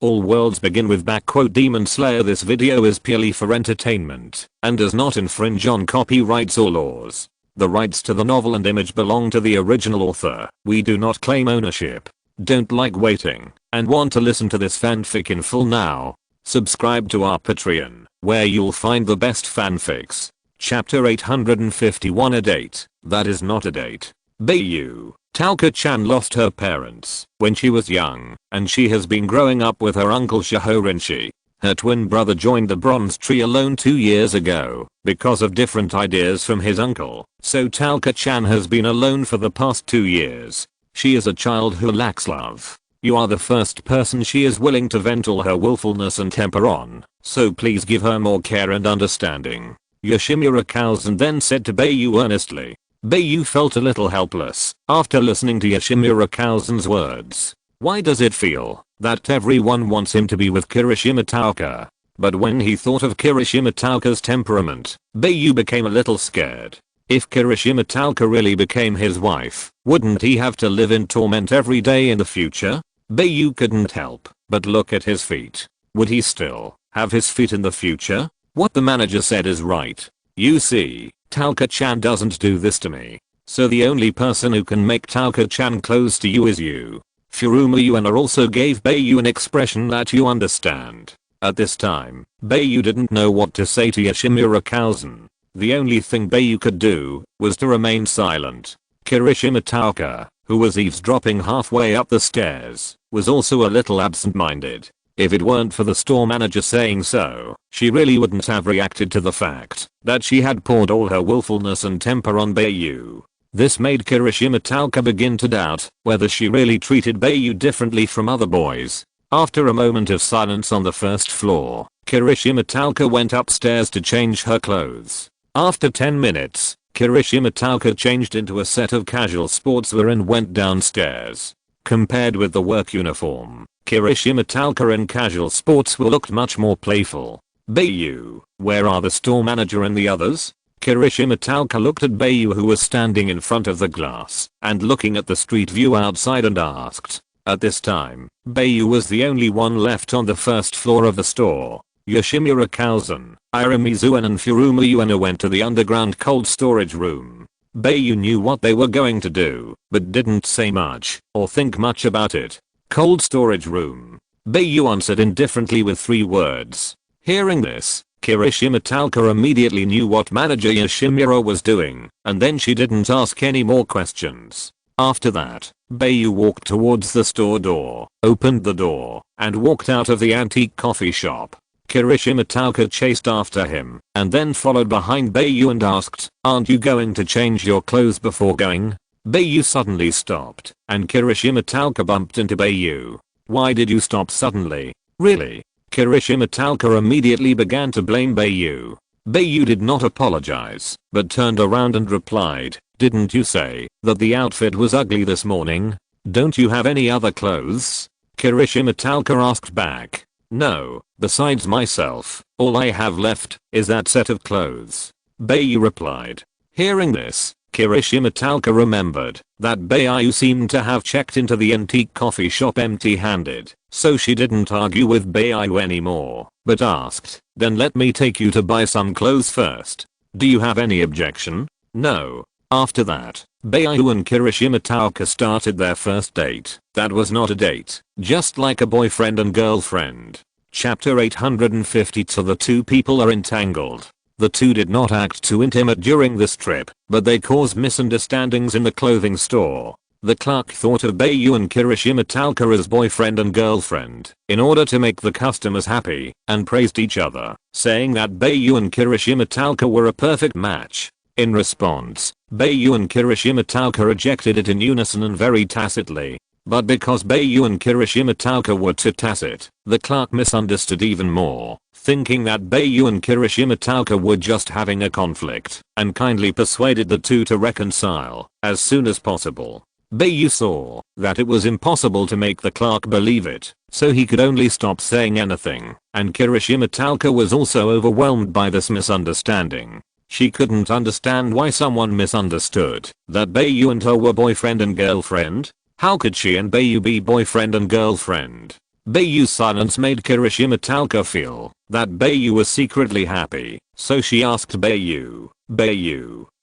All worlds begin with Demon Slayer. This video is purely for entertainment and does not infringe on copyrights or laws. The rights to the novel and image belong to the original author. We do not claim ownership. Don't like waiting and want to listen to this fanfic in full now? Subscribe to our Patreon, where you'll find the best fanfics. Chapter 851. A date that is not a date. Bai Yu. Tauka-chan lost her parents when she was young, and she has been growing up with her uncle Shahorinshi. Her twin brother joined the Bronze Tree alone 2 years ago because of different ideas from his uncle, so Tauka-chan has been alone for the past 2 years. She is a child who lacks love. You are the first person she is willing to vent all her willfulness and temper on, so please give her more care and understanding. Yoshimura Kouzen then said to Bai Yu earnestly. Bai Yu felt a little helpless after listening to Yoshimura Kouzen's words. Why does it feel that everyone wants him to be with Kirishima Tauka? But when he thought of Kirishima Tauka's temperament, Bai Yu became a little scared. If Kirishima Tauka really became his wife, wouldn't he have to live in torment every day in the future? Bai Yu couldn't help but look at his feet. Would he still have his feet in the future? What the manager said is right. You see, Tauka-chan doesn't do this to me. So the only person who can make Tauka-chan close to you is you. Furuma Yuana also gave Bai Yu an expression that you understand. At this time, Bai Yu didn't know what to say to Yoshimura Kouzen. The only thing Bai Yu could do was to remain silent. Kirishima Tauka, who was eavesdropping halfway up the stairs, was also a little absent-minded. If it weren't for the store manager saying so, she really wouldn't have reacted to the fact that she had poured all her willfulness and temper on Bai Yu. This made Kirishima Tauka begin to doubt whether she really treated Bai Yu differently from other boys. After a moment of silence on the first floor, Kirishima Tauka went upstairs to change her clothes. After 10 minutes, Kirishima Tauka changed into a set of casual sportswear and went downstairs. Compared with the work uniform, Kirishima Tauka in casual sportswear looked much more playful. Bai Yu, where are the store manager and the others? Kirishima Tauka looked at Bai Yu, who was standing in front of the glass and looking at the street view outside, and asked. At this time, Bai Yu was the only one left on the first floor of the store. Yoshimura Kouzen, Iramizuan and Furuma Yuana went to the underground cold storage room. Bai Yu knew what they were going to do, but didn't say much or think much about it. Cold storage room. Bai Yu answered indifferently with 3 words. Hearing this, Kirishima Tauka immediately knew what manager Yoshimura was doing, and then she didn't ask any more questions. After that, Bai Yu walked towards the store door, opened the door, and walked out of the antique coffee shop. Kirishima Tauka chased after him, and then followed behind Bai Yu and asked, "Aren't you going to change your clothes before going?" Bai Yu suddenly stopped, and Kirishima Tauka bumped into Bai Yu. "Why did you stop suddenly? Really?" Kirishima Tauka immediately began to blame Bai Yu. Bai Yu did not apologize, but turned around and replied, "Didn't you say that the outfit was ugly this morning? Don't you have any other clothes?" Kirishima Tauka asked back. "No, besides myself, all I have left is that set of clothes," Bai Yu replied. Hearing this, Kirishima Tauka remembered that Bai Yu seemed to have checked into the antique coffee shop empty-handed, so she didn't argue with Bai Yu anymore, but asked, "Then let me take you to buy some clothes first. Do you have any objection?" "No." After that, Bai Yu and Kirishima Tauka started their first date. That was not a date, just like a boyfriend and girlfriend. Chapter 852. The two people are entangled. The two did not act too intimate during this trip, but they caused misunderstandings in the clothing store. The clerk thought of Bai Yu and Kirishima Tauka as boyfriend and girlfriend in order to make the customers happy, and praised each other, saying that Bai Yu and Kirishima Tauka were a perfect match. In response, Bai Yu and Kirishima Tauka rejected it in unison and very tacitly. But because Bai Yu and Kirishima Tauka were too tacit, the clerk misunderstood even more, thinking that Bai Yu and Kirishima Tauka were just having a conflict, and kindly persuaded the two to reconcile as soon as possible. Bai Yu saw that it was impossible to make the clerk believe it, so he could only stop saying anything, and Kirishima Tauka was also overwhelmed by this misunderstanding. She couldn't understand why someone misunderstood that Bai Yu and her were boyfriend and girlfriend. How could she and Bai Yu be boyfriend and girlfriend? Bai Yu's silence made Kirishima Talca feel that Bai Yu was secretly happy, so she asked Bai Yu,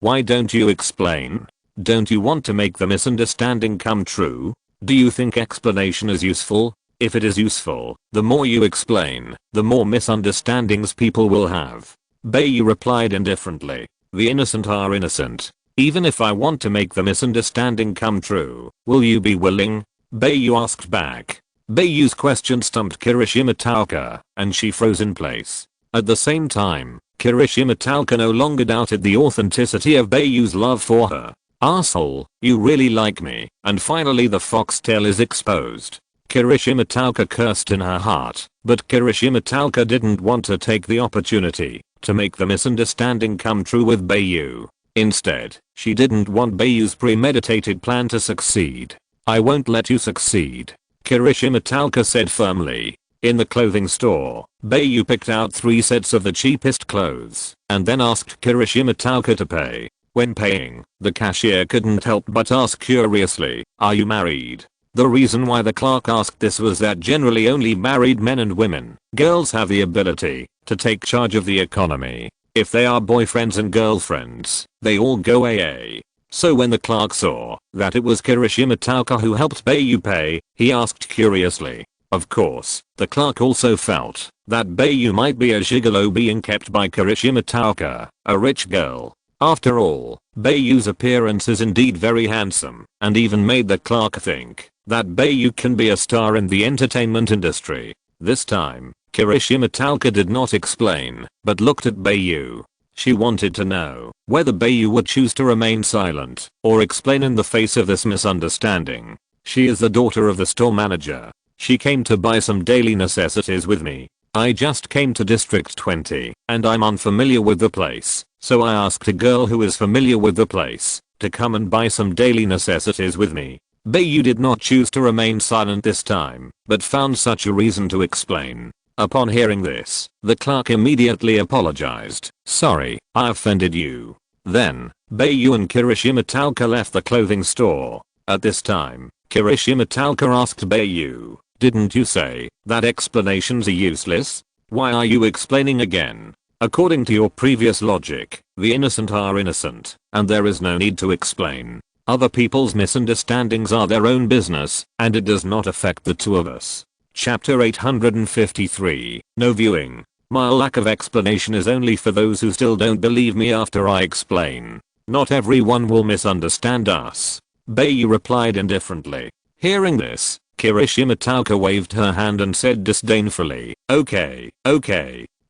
why don't you explain? Don't you want to make the misunderstanding come true? Do you think explanation is useful? If it is useful, the more you explain, the more misunderstandings people will have. Bai Yu replied indifferently, the innocent are innocent. Even if I want to make the misunderstanding come true, will you be willing? Bai Yu asked back. Bai Yu's question stumped Kirishima Talca, and she froze in place. At the same time, Kirishima Talca no longer doubted the authenticity of Bai Yu's love for her. Asshole, you really like me, and finally the foxtail is exposed. Kirishima Talca cursed in her heart, but Kirishima Talca didn't want to take the opportunity to make the misunderstanding come true with Bai Yu. Instead, she didn't want Bai Yu's premeditated plan to succeed. I won't let you succeed, Kirishima Talca said firmly. In the clothing store, Bai Yu picked out 3 sets of the cheapest clothes and then asked Kirishima Talca to pay. When paying, the cashier couldn't help but ask curiously, are you married? The reason why the clerk asked this was that generally only married men and women, girls have the ability to take charge of the economy. If they are boyfriends and girlfriends, they all go AA. So when the clerk saw that it was Kirishima Talca who helped Bai Yu pay, he asked curiously. Of course, the clerk also felt that Bai Yu might be a gigolo being kept by Kirishima Talca, a rich girl. After all, Bai Yu's appearance is indeed very handsome, and even made the clerk think that Bai Yu can be a star in the entertainment industry. This time, Kirishima Talca did not explain, but looked at Bai Yu. She wanted to know whether Bai Yu would choose to remain silent or explain in the face of this misunderstanding. She is the daughter of the store manager. She came to buy some daily necessities with me. I just came to District 20 and I'm unfamiliar with the place, so I asked a girl who is familiar with the place to come and buy some daily necessities with me. Bai Yu did not choose to remain silent this time, but found such a reason to explain. Upon hearing this, the clerk immediately apologized. Sorry, I offended you. Then, Bai Yu and Kirishima Talca left the clothing store. At this time, Kirishima Talca asked Bai Yu, didn't you say that explanations are useless? Why are you explaining again? According to your previous logic, the innocent are innocent, and there is no need to explain. Other people's misunderstandings are their own business, and it does not affect the two of us. Chapter 853, No Viewing. My lack of explanation is only for those who still don't believe me after I explain. Not everyone will misunderstand us. Bai Yu replied indifferently. Hearing this, Kirishima Talca waved her hand and said disdainfully, okay.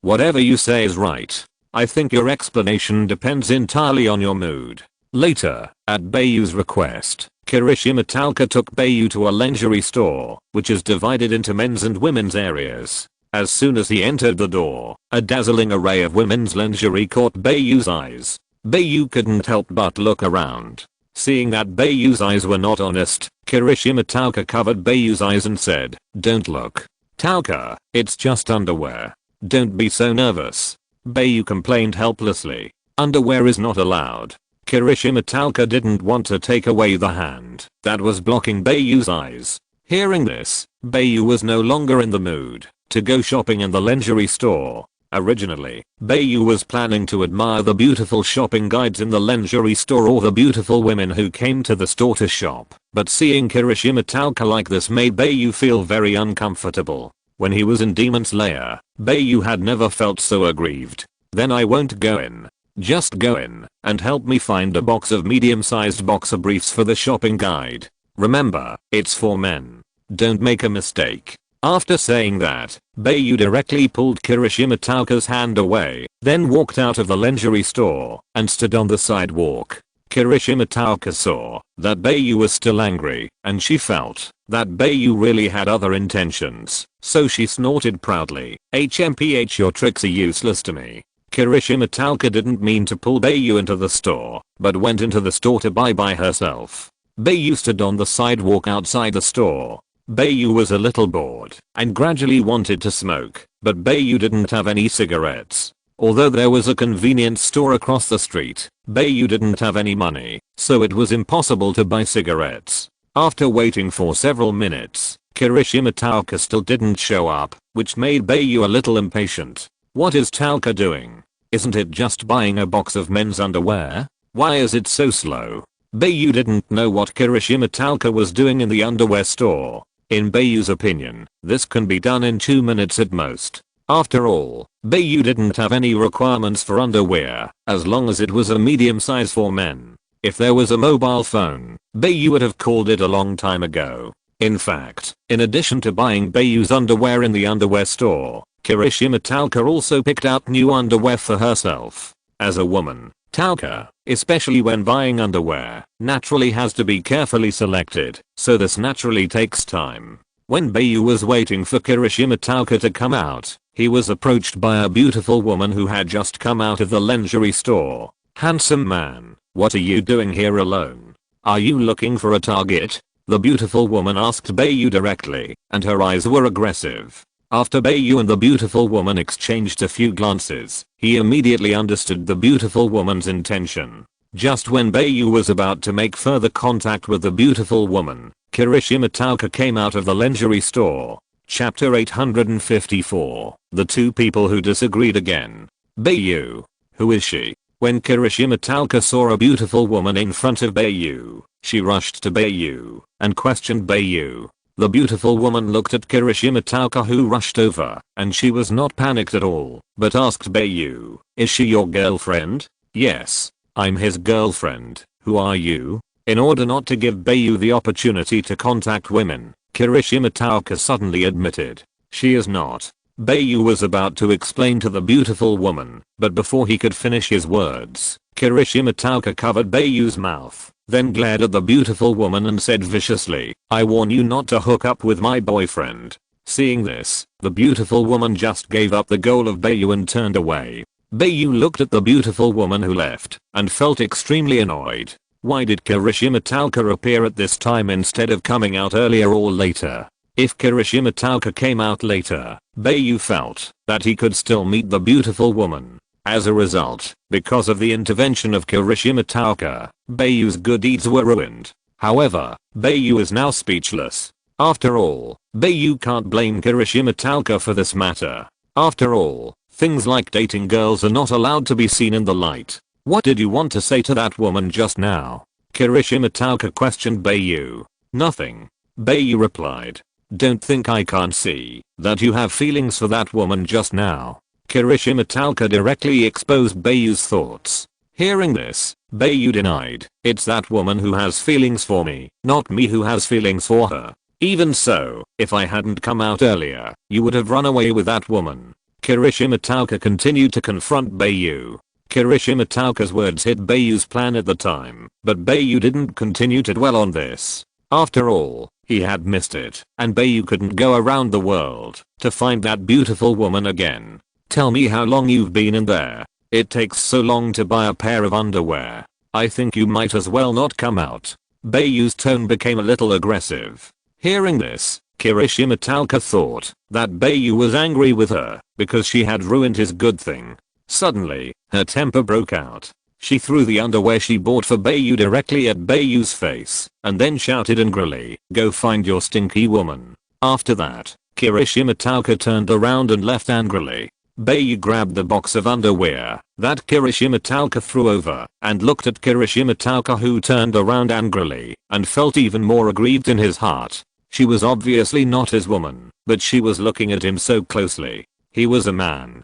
Whatever you say is right. I think your explanation depends entirely on your mood. Later, at Bai Yu's request, Kirishima Talca took Bai Yu to a lingerie store, which is divided into men's and women's areas. As soon as he entered the door, a dazzling array of women's lingerie caught Bai Yu's eyes. Bai Yu couldn't help but look around. Seeing that Bai Yu's eyes were not honest, Kirishima Talca covered Bai Yu's eyes and said, don't look. Talca, it's just underwear. Don't be so nervous. Bai Yu complained helplessly. Underwear is not allowed. Kirishima Talca didn't want to take away the hand that was blocking Bai Yu's eyes. Hearing this, Bai Yu was no longer in the mood to go shopping in the lingerie store. Originally, Bai Yu was planning to admire the beautiful shopping guides in the lingerie store or the beautiful women who came to the store to shop, but seeing Kirishima Talca like this made Bai Yu feel very uncomfortable. When he was in Demon's Lair, Bai Yu had never felt so aggrieved. Then I won't go in. Just go in and help me find a box of medium-sized boxer briefs for the shopping guide. Remember, it's for men. Don't make a mistake. After saying that, Bai Yu directly pulled Kirishima Talca's hand away, then walked out of the lingerie store and stood on the sidewalk. Kirishima Talca saw that Bai Yu was still angry, and she felt that Bai Yu really had other intentions, so she snorted proudly, HMPH, your tricks are useless to me. Kirishima Talca didn't mean to pull Bai Yu into the store, but went into the store to buy by herself. Bai Yu stood on the sidewalk outside the store. Bai Yu was a little bored and gradually wanted to smoke, but Bai Yu didn't have any cigarettes. Although there was a convenience store across the street, Bai Yu didn't have any money, so it was impossible to buy cigarettes. After waiting for several minutes, Kirishima Taoka still didn't show up, which made Bai Yu a little impatient. What is Taoka doing? Isn't it just buying a box of men's underwear? Why is it so slow? Bai Yu didn't know what Kirishima Taoka was doing in the underwear store. In Bai Yu's opinion, this can be done in 2 minutes at most. After all, Bai Yu didn't have any requirements for underwear, as long as it was a medium size for men. If there was a mobile phone, Bai Yu would have called it a long time ago. In fact, in addition to buying Bai Yu's underwear in the underwear store, Kirishima Taoka also picked out new underwear for herself. As a woman, Taoka, especially when buying underwear, naturally has to be carefully selected, so this naturally takes time. When Bai Yu was waiting for Kirishima Taoka to come out, he was approached by a beautiful woman who had just come out of the lingerie store. "Handsome man, what are you doing here alone? Are you looking for a target?" The beautiful woman asked Bai Yu directly, and her eyes were aggressive. After Bai Yu and the beautiful woman exchanged a few glances, he immediately understood the beautiful woman's intention. Just when Bai Yu was about to make further contact with the beautiful woman, Kirishima Taoka came out of the lingerie store. Chapter 854. The two people who disagreed again. Bai Yu. Who is she? When Kirishima Taoka saw a beautiful woman in front of Bai Yu, she rushed to Bai Yu and questioned Bai Yu. The beautiful woman looked at Kirishima Taoka, who rushed over, and she was not panicked at all, but asked Bai Yu, "Is she your girlfriend?" "Yes, I'm his girlfriend. Who are you?" In order not to give Bai Yu the opportunity to contact women, Kirishima Taoka suddenly admitted, "She is not." Bai Yu was about to explain to the beautiful woman, but before he could finish his words, Kirishima Taoka covered Bai Yu's mouth, then glared at the beautiful woman and said viciously, "I warn you not to hook up with my boyfriend." Seeing this, the beautiful woman just gave up the goal of Bai Yu and turned away. Bai Yu looked at the beautiful woman who left, and felt extremely annoyed. Why did Kirishima Taoka appear at this time instead of coming out earlier or later? If Kirishima Taoka came out later, Bai Yu felt that he could still meet the beautiful woman. As a result, because of the intervention of Kirishima Taoka, Bai Yu's good deeds were ruined. However, Bai Yu is now speechless. After all, Bai Yu can't blame Kirishima Taoka for this matter. After all, things like dating girls are not allowed to be seen in the light. "What did you want to say to that woman just now?" Kirishima Taoka questioned Bai Yu. "Nothing." Bai Yu replied. "Don't think I can't see that you have feelings for that woman just now." Kirishima Taoka directly exposed Bai Yu's thoughts. Hearing this, Bai Yu denied, "It's that woman who has feelings for me, not me who has feelings for her. Even so, if I hadn't come out earlier, you would have run away with that woman." Kirishima Taoka continued to confront Bai Yu. Kirishima Taoka's words hit Bai Yu's plan at the time, but Bai Yu didn't continue to dwell on this. After all, he had missed it, and Bai Yu couldn't go around the world to find that beautiful woman again. "Tell me how long you've been in there. It takes so long to buy a pair of underwear. I think you might as well not come out." Bai Yu's tone became a little aggressive. Hearing this, Kirishima Taoka thought that Bai Yu was angry with her because she had ruined his good thing. Suddenly, her temper broke out. She threw the underwear she bought for Bai Yu directly at Bai Yu's face, and then shouted angrily, "Go find your stinky woman." After that, Kirishima Taoka turned around and left angrily. Bai Yu grabbed the box of underwear that Kirishima Taoka threw over and looked at Kirishima Taoka, who turned around angrily and felt even more aggrieved in his heart. She was obviously not his woman, but she was looking at him so closely. He was a man.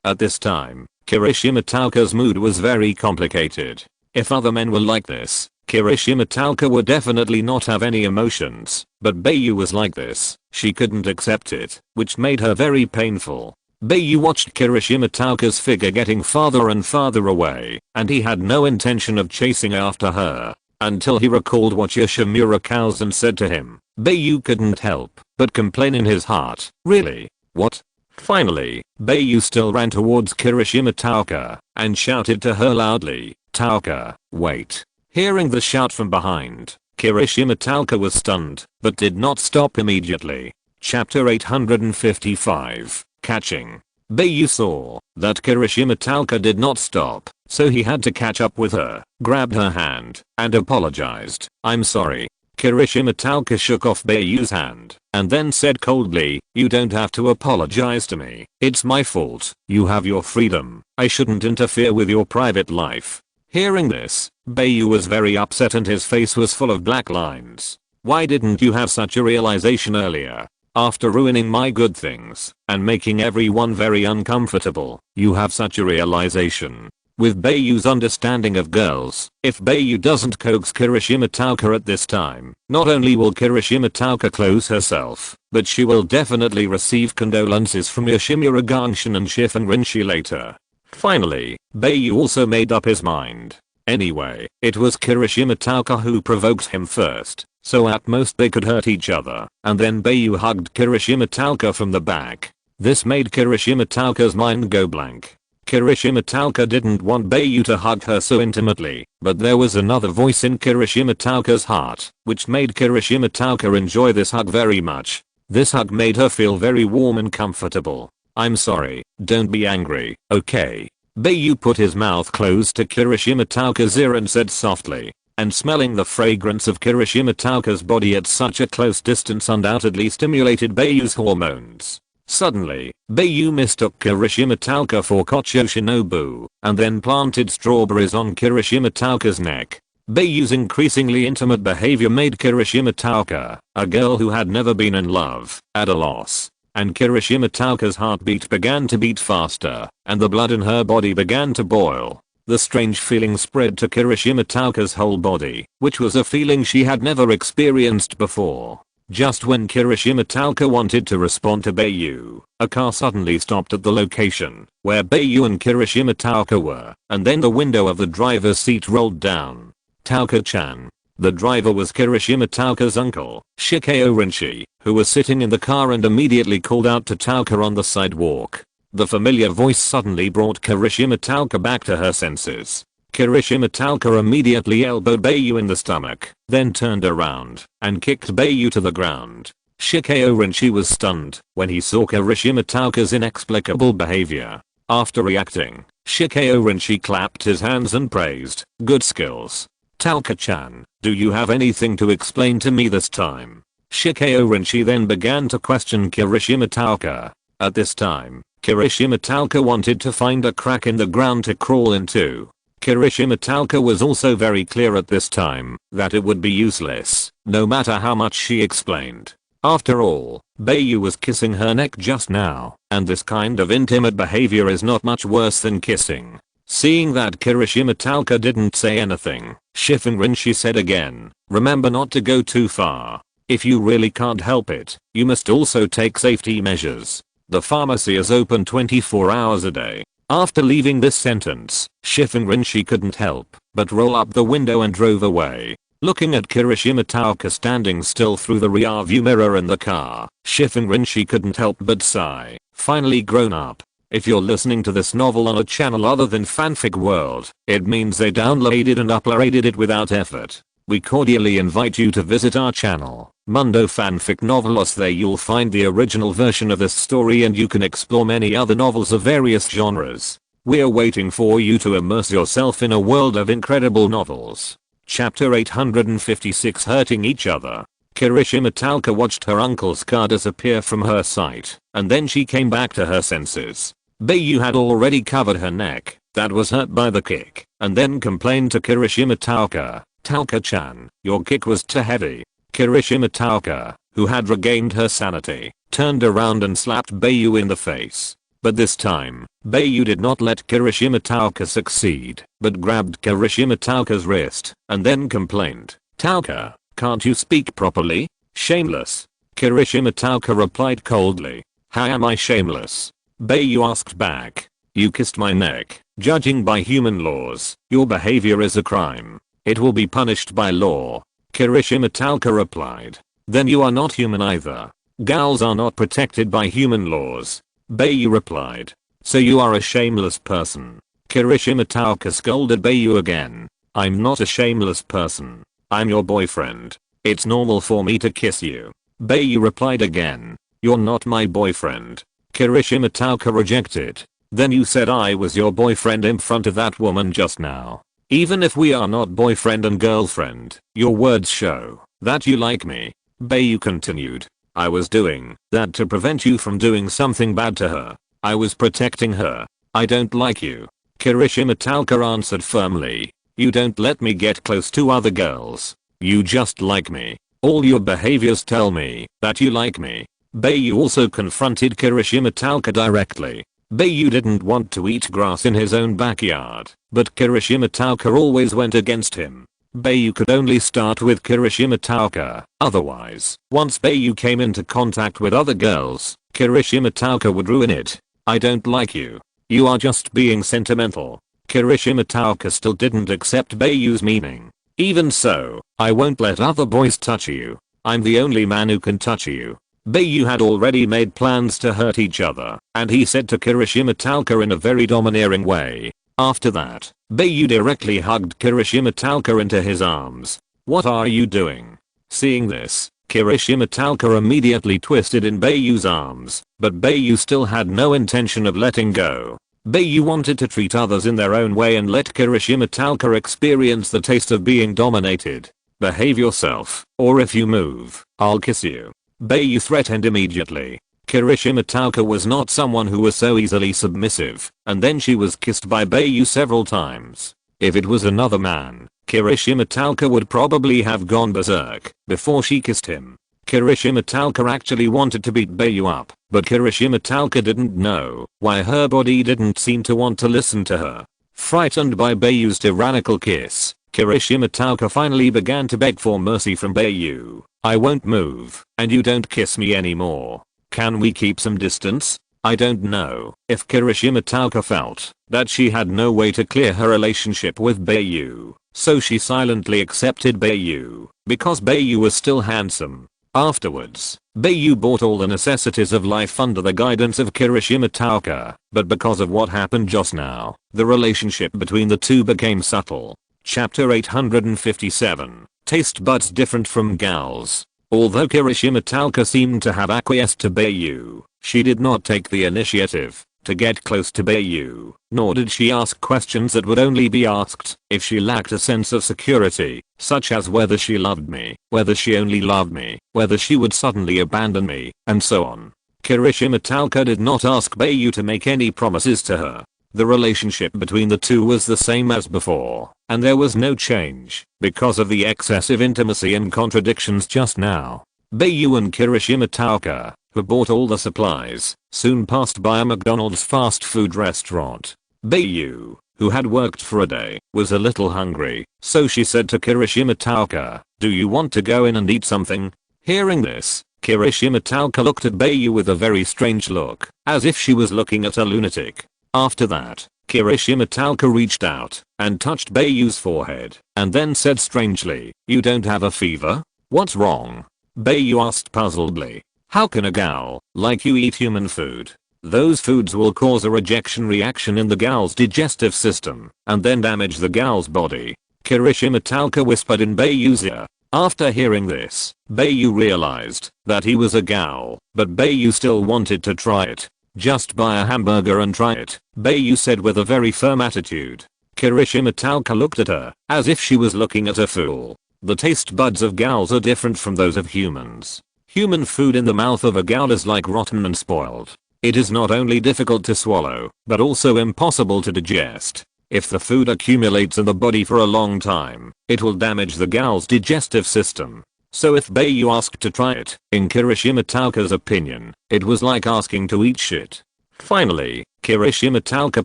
At this time, Kirishima Taoka's mood was very complicated. If other men were like this, Kirishima Taoka would definitely not have any emotions, but Bai Yu was like this. She couldn't accept it, which made her very painful. Bai Yu watched Kirishima Taoka's figure getting farther and farther away, and he had no intention of chasing after her, until he recalled what Yoshimura Kausen said to him. Bai Yu couldn't help but complain in his heart. "Really? What?" Finally, Bai Yu still ran towards Kirishima Taoka and shouted to her loudly, "Taoka, wait." Hearing the shout from behind, Kirishima Taoka was stunned, but did not stop immediately. Chapter 855. Catching. Bai Yu saw that Kirishima Taoka did not stop, so he had to catch up with her, grabbed her hand, and apologized. "I'm sorry." Kirishima Tauka shook off Bai Yu's hand and then said coldly, "You don't have to apologize to me. It's my fault. You have your freedom. I shouldn't interfere with your private life." Hearing this, Bai Yu was very upset and his face was full of black lines. "Why didn't you have such a realization earlier? After ruining my good things and making everyone very uncomfortable, you have such a realization." With Bai Yu's understanding of girls, if Bai Yu doesn't coax Kirishima Tauka at this time, not only will Kirishima Tauka close herself, but she will definitely receive condolences from Yoshimura Gangshin and Shifen Rinshi later. Finally, Bai Yu also made up his mind. Anyway, it was Kirishima Tauka who provoked him first, so at most they could hurt each other, and then Bai Yu hugged Kirishima Tauka from the back. This made Kirishima Tauka's mind go blank. Kirishima Tauka didn't want Bai Yu to hug her so intimately, but there was another voice in Kirishima Tauka's heart, which made Kirishima Tauka enjoy this hug very much. This hug made her feel very warm and comfortable. "I'm sorry, don't be angry, okay?" Bai Yu put his mouth close to Kirishima Tauka's ear and said softly, and smelling the fragrance of Kirishima Tauka's body at such a close distance undoubtedly stimulated Bai Yu's hormones. Suddenly, Bai Yu mistook Kirishima Tauka for Kocho Shinobu, and then planted strawberries on Kirishima Tauka's neck. Bai Yu's increasingly intimate behavior made Kirishima Tauka, a girl who had never been in love, at a loss. And Kirishima Tauka's heartbeat began to beat faster, and the blood in her body began to boil. The strange feeling spread to Kirishima Tauka's whole body, which was a feeling she had never experienced before. Just when Kirishima Tauka wanted to respond to Bai Yu, a car suddenly stopped at the location where Bai Yu and Kirishima Tauka were, and then the window of the driver's seat rolled down. "Tauka-chan." The driver was Kirishima Tauka's uncle, Shikeo Rinshi, who was sitting in the car and immediately called out to Tauka on the sidewalk. The familiar voice suddenly brought Kirishima Tauka back to her senses. Kirishima Tauka immediately elbowed Bai Yu in the stomach, then turned around and kicked Bai Yu to the ground. Shikeo Rinshi was stunned when he saw Kirishima Tauka's inexplicable behavior. After reacting, Shikeo Rinshi clapped his hands and praised, "Good skills. Tauka-chan, do you have anything to explain to me this time?" Shikeo Rinshi then began to question Kirishima Tauka. At this time, Kirishima Tauka wanted to find a crack in the ground to crawl into. Kirishima Tauka was also very clear at this time that it would be useless, no matter how much she explained. After all, Bai Yu was kissing her neck just now, and this kind of intimate behavior is not much worse than kissing. Seeing that Kirishima Tauka didn't say anything, Shifen Rinshi said again, "Remember not to go too far. If you really can't help it, you must also take safety measures. The pharmacy is open 24 hours a day." After leaving this sentence, Shifen Rinshi couldn't help but roll up the window and drove away. Looking at Kirishima Tauka standing still through the rear view mirror in the car, Shifen Rinshi couldn't help but sigh. Finally grown up. If you're listening to this novel on a channel other than Fanfic World, it means they downloaded and uploaded it without effort. We cordially invite you to visit our channel, Mundo Fanfic Novelos. There you'll find the original version of this story and you can explore many other novels of various genres. We're waiting for you to immerse yourself in a world of incredible novels. Chapter 856, Hurting Each Other. Kirishima Tauka watched her uncle's car disappear from her sight, and then she came back to her senses. Bai Yu had already covered her neck, that was hurt by the kick, and then complained to Kirishima Tauka, "Tauka-chan, your kick was too heavy." Kirishima Tauka, who had regained her sanity, turned around and slapped Bai Yu in the face. But this time, Bai Yu did not let Kirishima Tauka succeed, but grabbed Kirishima Tauka's wrist, and then complained, "Tauka, can't you speak properly? Shameless." Kirishima Tauka replied coldly, "How am I shameless?" Bai Yu asked back, "You kissed my neck. Judging by human laws, your behavior is a crime. It will be punished by law." Kirishima Tauka replied, "Then you are not human either. Gals are not protected by human laws." Bai Yu replied, "So you are a shameless person." Kirishima Tauka scolded Bai Yu again, "I'm not a shameless person. I'm your boyfriend. It's normal for me to kiss you." Bai Yu replied again, "You're not my boyfriend." Kirishima Tauka rejected, "Then you said I was your boyfriend in front of that woman just now. Even if we are not boyfriend and girlfriend, your words show That you like me. Bai Yu continued. I was doing that to prevent you from doing something bad to her. I was protecting her. I don't like you. Kirishima Talca answered firmly. You don't let me get close to other girls. You just like me. All your behaviors tell me that you like me. Bai Yu also confronted Kirishima Talca directly. Bai Yu didn't want to eat grass in his own backyard, but Kirishima Talca always went against him. Bai Yu could only start with Kirishima Talca, otherwise, once Bai Yu came into contact with other girls, Kirishima Talca would ruin it. I don't like you. You are just being sentimental. Kirishima Talca still didn't accept Bai Yu's meaning. Even so, I won't let other boys touch you. I'm the only man who can touch you. Bai Yu had already made plans to hurt each other, and he said to Kirishima Talca in a very domineering way. After that, Bai Yu directly hugged Kirishima Talca into his arms. What are you doing? Seeing this, Kirishima Talca immediately twisted in Bai Yu's arms, but Bai Yu still had no intention of letting go. Bai Yu wanted to treat others in their own way and let Kirishima Talca experience the taste of being dominated. Behave yourself, or if you move, I'll kiss you. Bai Yu threatened immediately. Kirishima Talca was not someone who was so easily submissive, and then she was kissed by Bai Yu several times. If it was another man, Kirishima Talca would probably have gone berserk before she kissed him. Kirishima Talca actually wanted to beat Bai Yu up, but Kirishima Talca didn't know why her body didn't seem to want to listen to her. Frightened by Bai Yu's tyrannical kiss, Kirishima Talca finally began to beg for mercy from Bai Yu. I won't move, and you don't kiss me anymore. Can we keep some distance? I don't know if Kirishima Talca felt that she had no way to clear her relationship with Bai Yu, so she silently accepted Bai Yu because Bai Yu was still handsome. Afterwards, Bai Yu bought all the necessities of life under the guidance of Kirishima Talca, but because of what happened just now, the relationship between the two became subtle. Chapter 857. Taste buds different from gals. Although Kirishima Talca seemed to have acquiesced to Bai Yu, she did not take the initiative to get close to Bai Yu, nor did she ask questions that would only be asked if she lacked a sense of security, such as whether she loved me, whether she only loved me, whether she would suddenly abandon me, and so on. Kirishima Talca did not ask Bai Yu to make any promises to her. The relationship between the two was the same as before, and there was no change because of the excessive intimacy and contradictions just now. Bai Yu and Kirishima Talca, who bought all the supplies, soon passed by a McDonald's fast food restaurant. Bai Yu, who had worked for a day, was a little hungry, so she said to Kirishima Talca, do you want to go in and eat something? Hearing this, Kirishima Talca looked at Bai Yu with a very strange look, as if she was looking at a lunatic. After that, Kirishima Talca reached out and touched Bai Yu's forehead and then said strangely, you don't have a fever? What's wrong? Bai Yu asked puzzledly. How can a gal like you eat human food? Those foods will cause a rejection reaction in the gal's digestive system and then damage the gal's body. Kirishima Talca whispered in Bai Yu's ear. After hearing this, Bai Yu realized that he was a gal, but Bai Yu still wanted to try it. Just buy a hamburger and try it, Bai Yu said with a very firm attitude. Kirishima Talca looked at her as if she was looking at a fool. The taste buds of gals are different from those of humans. Human food in the mouth of a gal is like rotten and spoiled. It is not only difficult to swallow, but also impossible to digest. If the food accumulates in the body for a long time, it will damage the gal's digestive system. So if Bai Yu asked to try it, in Kirishima Talca's opinion, it was like asking to eat shit. Finally, Kirishima Talca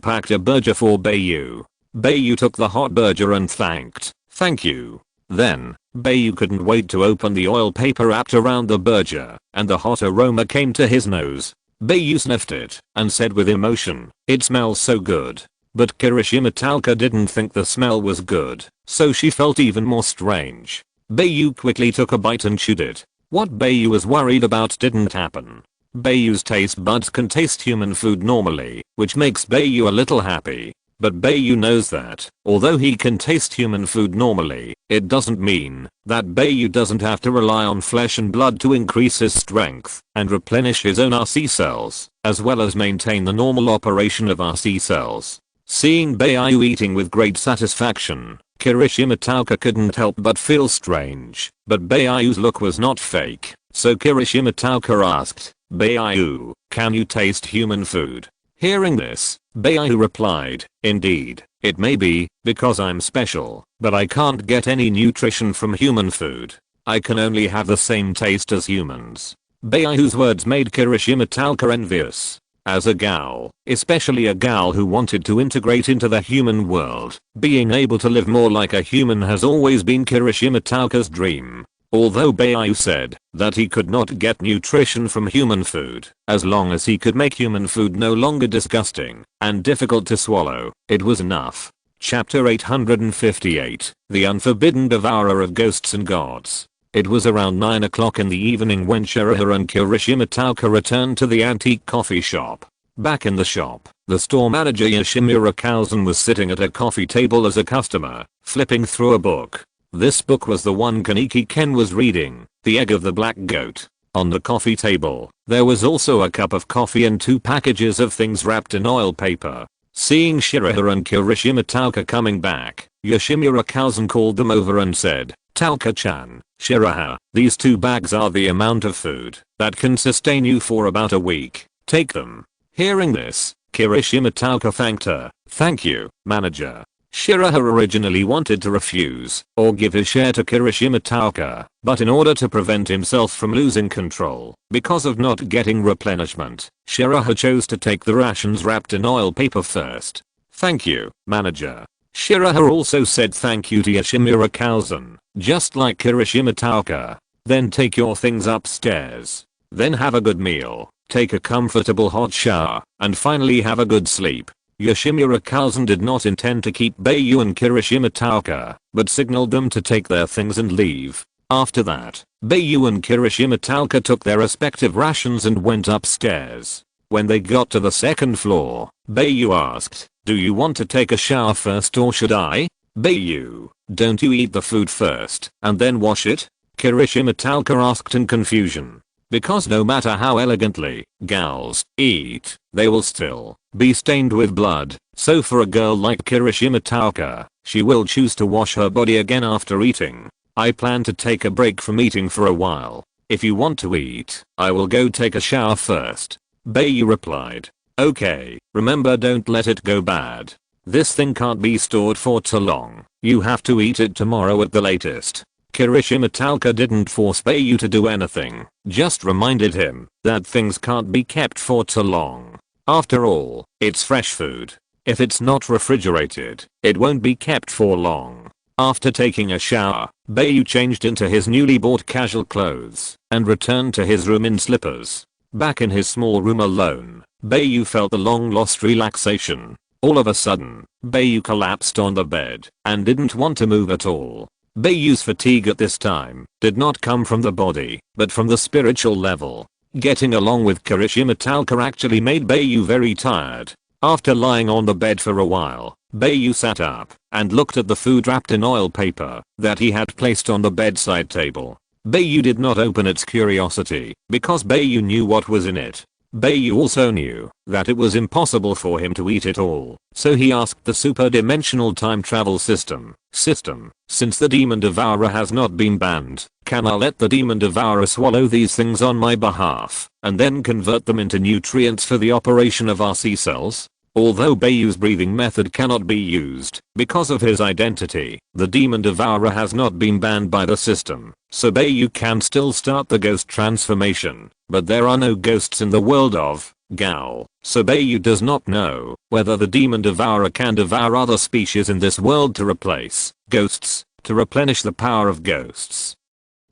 packed a burger for Bai Yu. Bai Yu took the hot burger and thanked, thank you. Then, Bai Yu couldn't wait to open the oil paper wrapped around the burger, and the hot aroma came to his nose. Bai Yu sniffed it and said with emotion, it smells so good. But Kirishima Talca didn't think the smell was good, so she felt even more strange. Bai Yu quickly took a bite and chewed it. What Bai Yu was worried about didn't happen. Bai Yu's taste buds can taste human food normally, which makes Bai Yu a little happy. But Bai Yu knows that, although he can taste human food normally, it doesn't mean that Bai Yu doesn't have to rely on flesh and blood to increase his strength and replenish his own RC cells, as well as maintain the normal operation of RC cells. Seeing Bai Yu eating with great satisfaction, Kirishima Tauka couldn't help but feel strange, but Bai Yu's look was not fake, so Kirishima Tauka asked, Bai Yu, can you taste human food? Hearing this, Bai Yu replied, indeed, it may be, because I'm special, but I can't get any nutrition from human food. I can only have the same taste as humans. Bai Yu's words made Kirishima Tauka envious. As a gal, especially a gal who wanted to integrate into the human world, being able to live more like a human has always been Kirishima Tauka's dream. Although Bai Yu said that he could not get nutrition from human food, as long as he could make human food no longer disgusting and difficult to swallow, it was enough. Chapter 858, The Unforbidden Devourer of Ghosts and Gods. It was around 9 o'clock in the evening when Shiraha and Kirishima Tauka returned to the antique coffee shop. Back in the shop, the store manager Yoshimura Kausen was sitting at a coffee table as a customer, flipping through a book. This book was the one Kaneki Ken was reading, The Egg of the Black Goat. On the coffee table, there was also a cup of coffee and 2 packages of things wrapped in oil paper. Seeing Shiraha and Kirishima Tauka coming back, Yoshimura Kausen called them over and said, Tauka-chan, Shiraha, these 2 bags are the amount of food that can sustain you for about a week. Take them. Hearing this, Kirishima Tauka thanked her. Thank you, manager. Shiraha originally wanted to refuse or give his share to Kirishima Tauka, but in order to prevent himself from losing control because of not getting replenishment, Shiraha chose to take the rations wrapped in oil paper first. Thank you, manager. Shiraha also said thank you to Yoshimura Kausen, just like Kirishima Tauka. Then take your things upstairs. Then have a good meal, take a comfortable hot shower, and finally have a good sleep. Yoshimura Kausen did not intend to keep Bai Yu and Kirishima Tauka, but signaled them to take their things and leave. After that, Bai Yu and Kirishima Tauka took their respective rations and went upstairs. When they got to the 2nd floor, Bai Yu asked, do you want to take a shower first or should I? Bai Yu, don't you eat the food first and then wash it? Kirishima Tauka asked in confusion. Because no matter how elegantly gals eat, they will still be stained with blood, so for a girl like Kirishima Tauka, she will choose to wash her body again after eating. I plan to take a break from eating for a while. If you want to eat, I will go take a shower first. Bai Yu replied. Okay, remember don't let it go bad. This thing can't be stored for too long. You have to eat it tomorrow at the latest. Kirishima Tauka didn't force Bai Yu to do anything, just reminded him that things can't be kept for too long. After all, it's fresh food. If it's not refrigerated, it won't be kept for long. After taking a shower, Bai Yu changed into his newly bought casual clothes and returned to his room in slippers. Back in his small room alone, Bai Yu felt the long-lost relaxation. All of a sudden, Bai Yu collapsed on the bed and didn't want to move at all. Bai Yu's fatigue at this time did not come from the body, but from the spiritual level. Getting along with Kirishima Tauka actually made Bai Yu very tired. After lying on the bed for a while, Bai Yu sat up and looked at the food wrapped in oil paper that he had placed on the bedside table. Bai Yu did not open its curiosity because Bai Yu knew what was in it. Bai Yu also knew that it was impossible for him to eat it all, so he asked the superdimensional time travel system, since the demon devourer has not been banned, can I let the demon devourer swallow these things on my behalf, and then convert them into nutrients for the operation of RC cells? Although Bai Yu's breathing method cannot be used because of his identity, the demon devourer has not been banned by the system, so Bai Yu can still start the ghost transformation, but there are no ghosts in the world of Gao, so Bai Yu does not know whether the demon devourer can devour other species in this world to replace ghosts, to replenish the power of ghosts,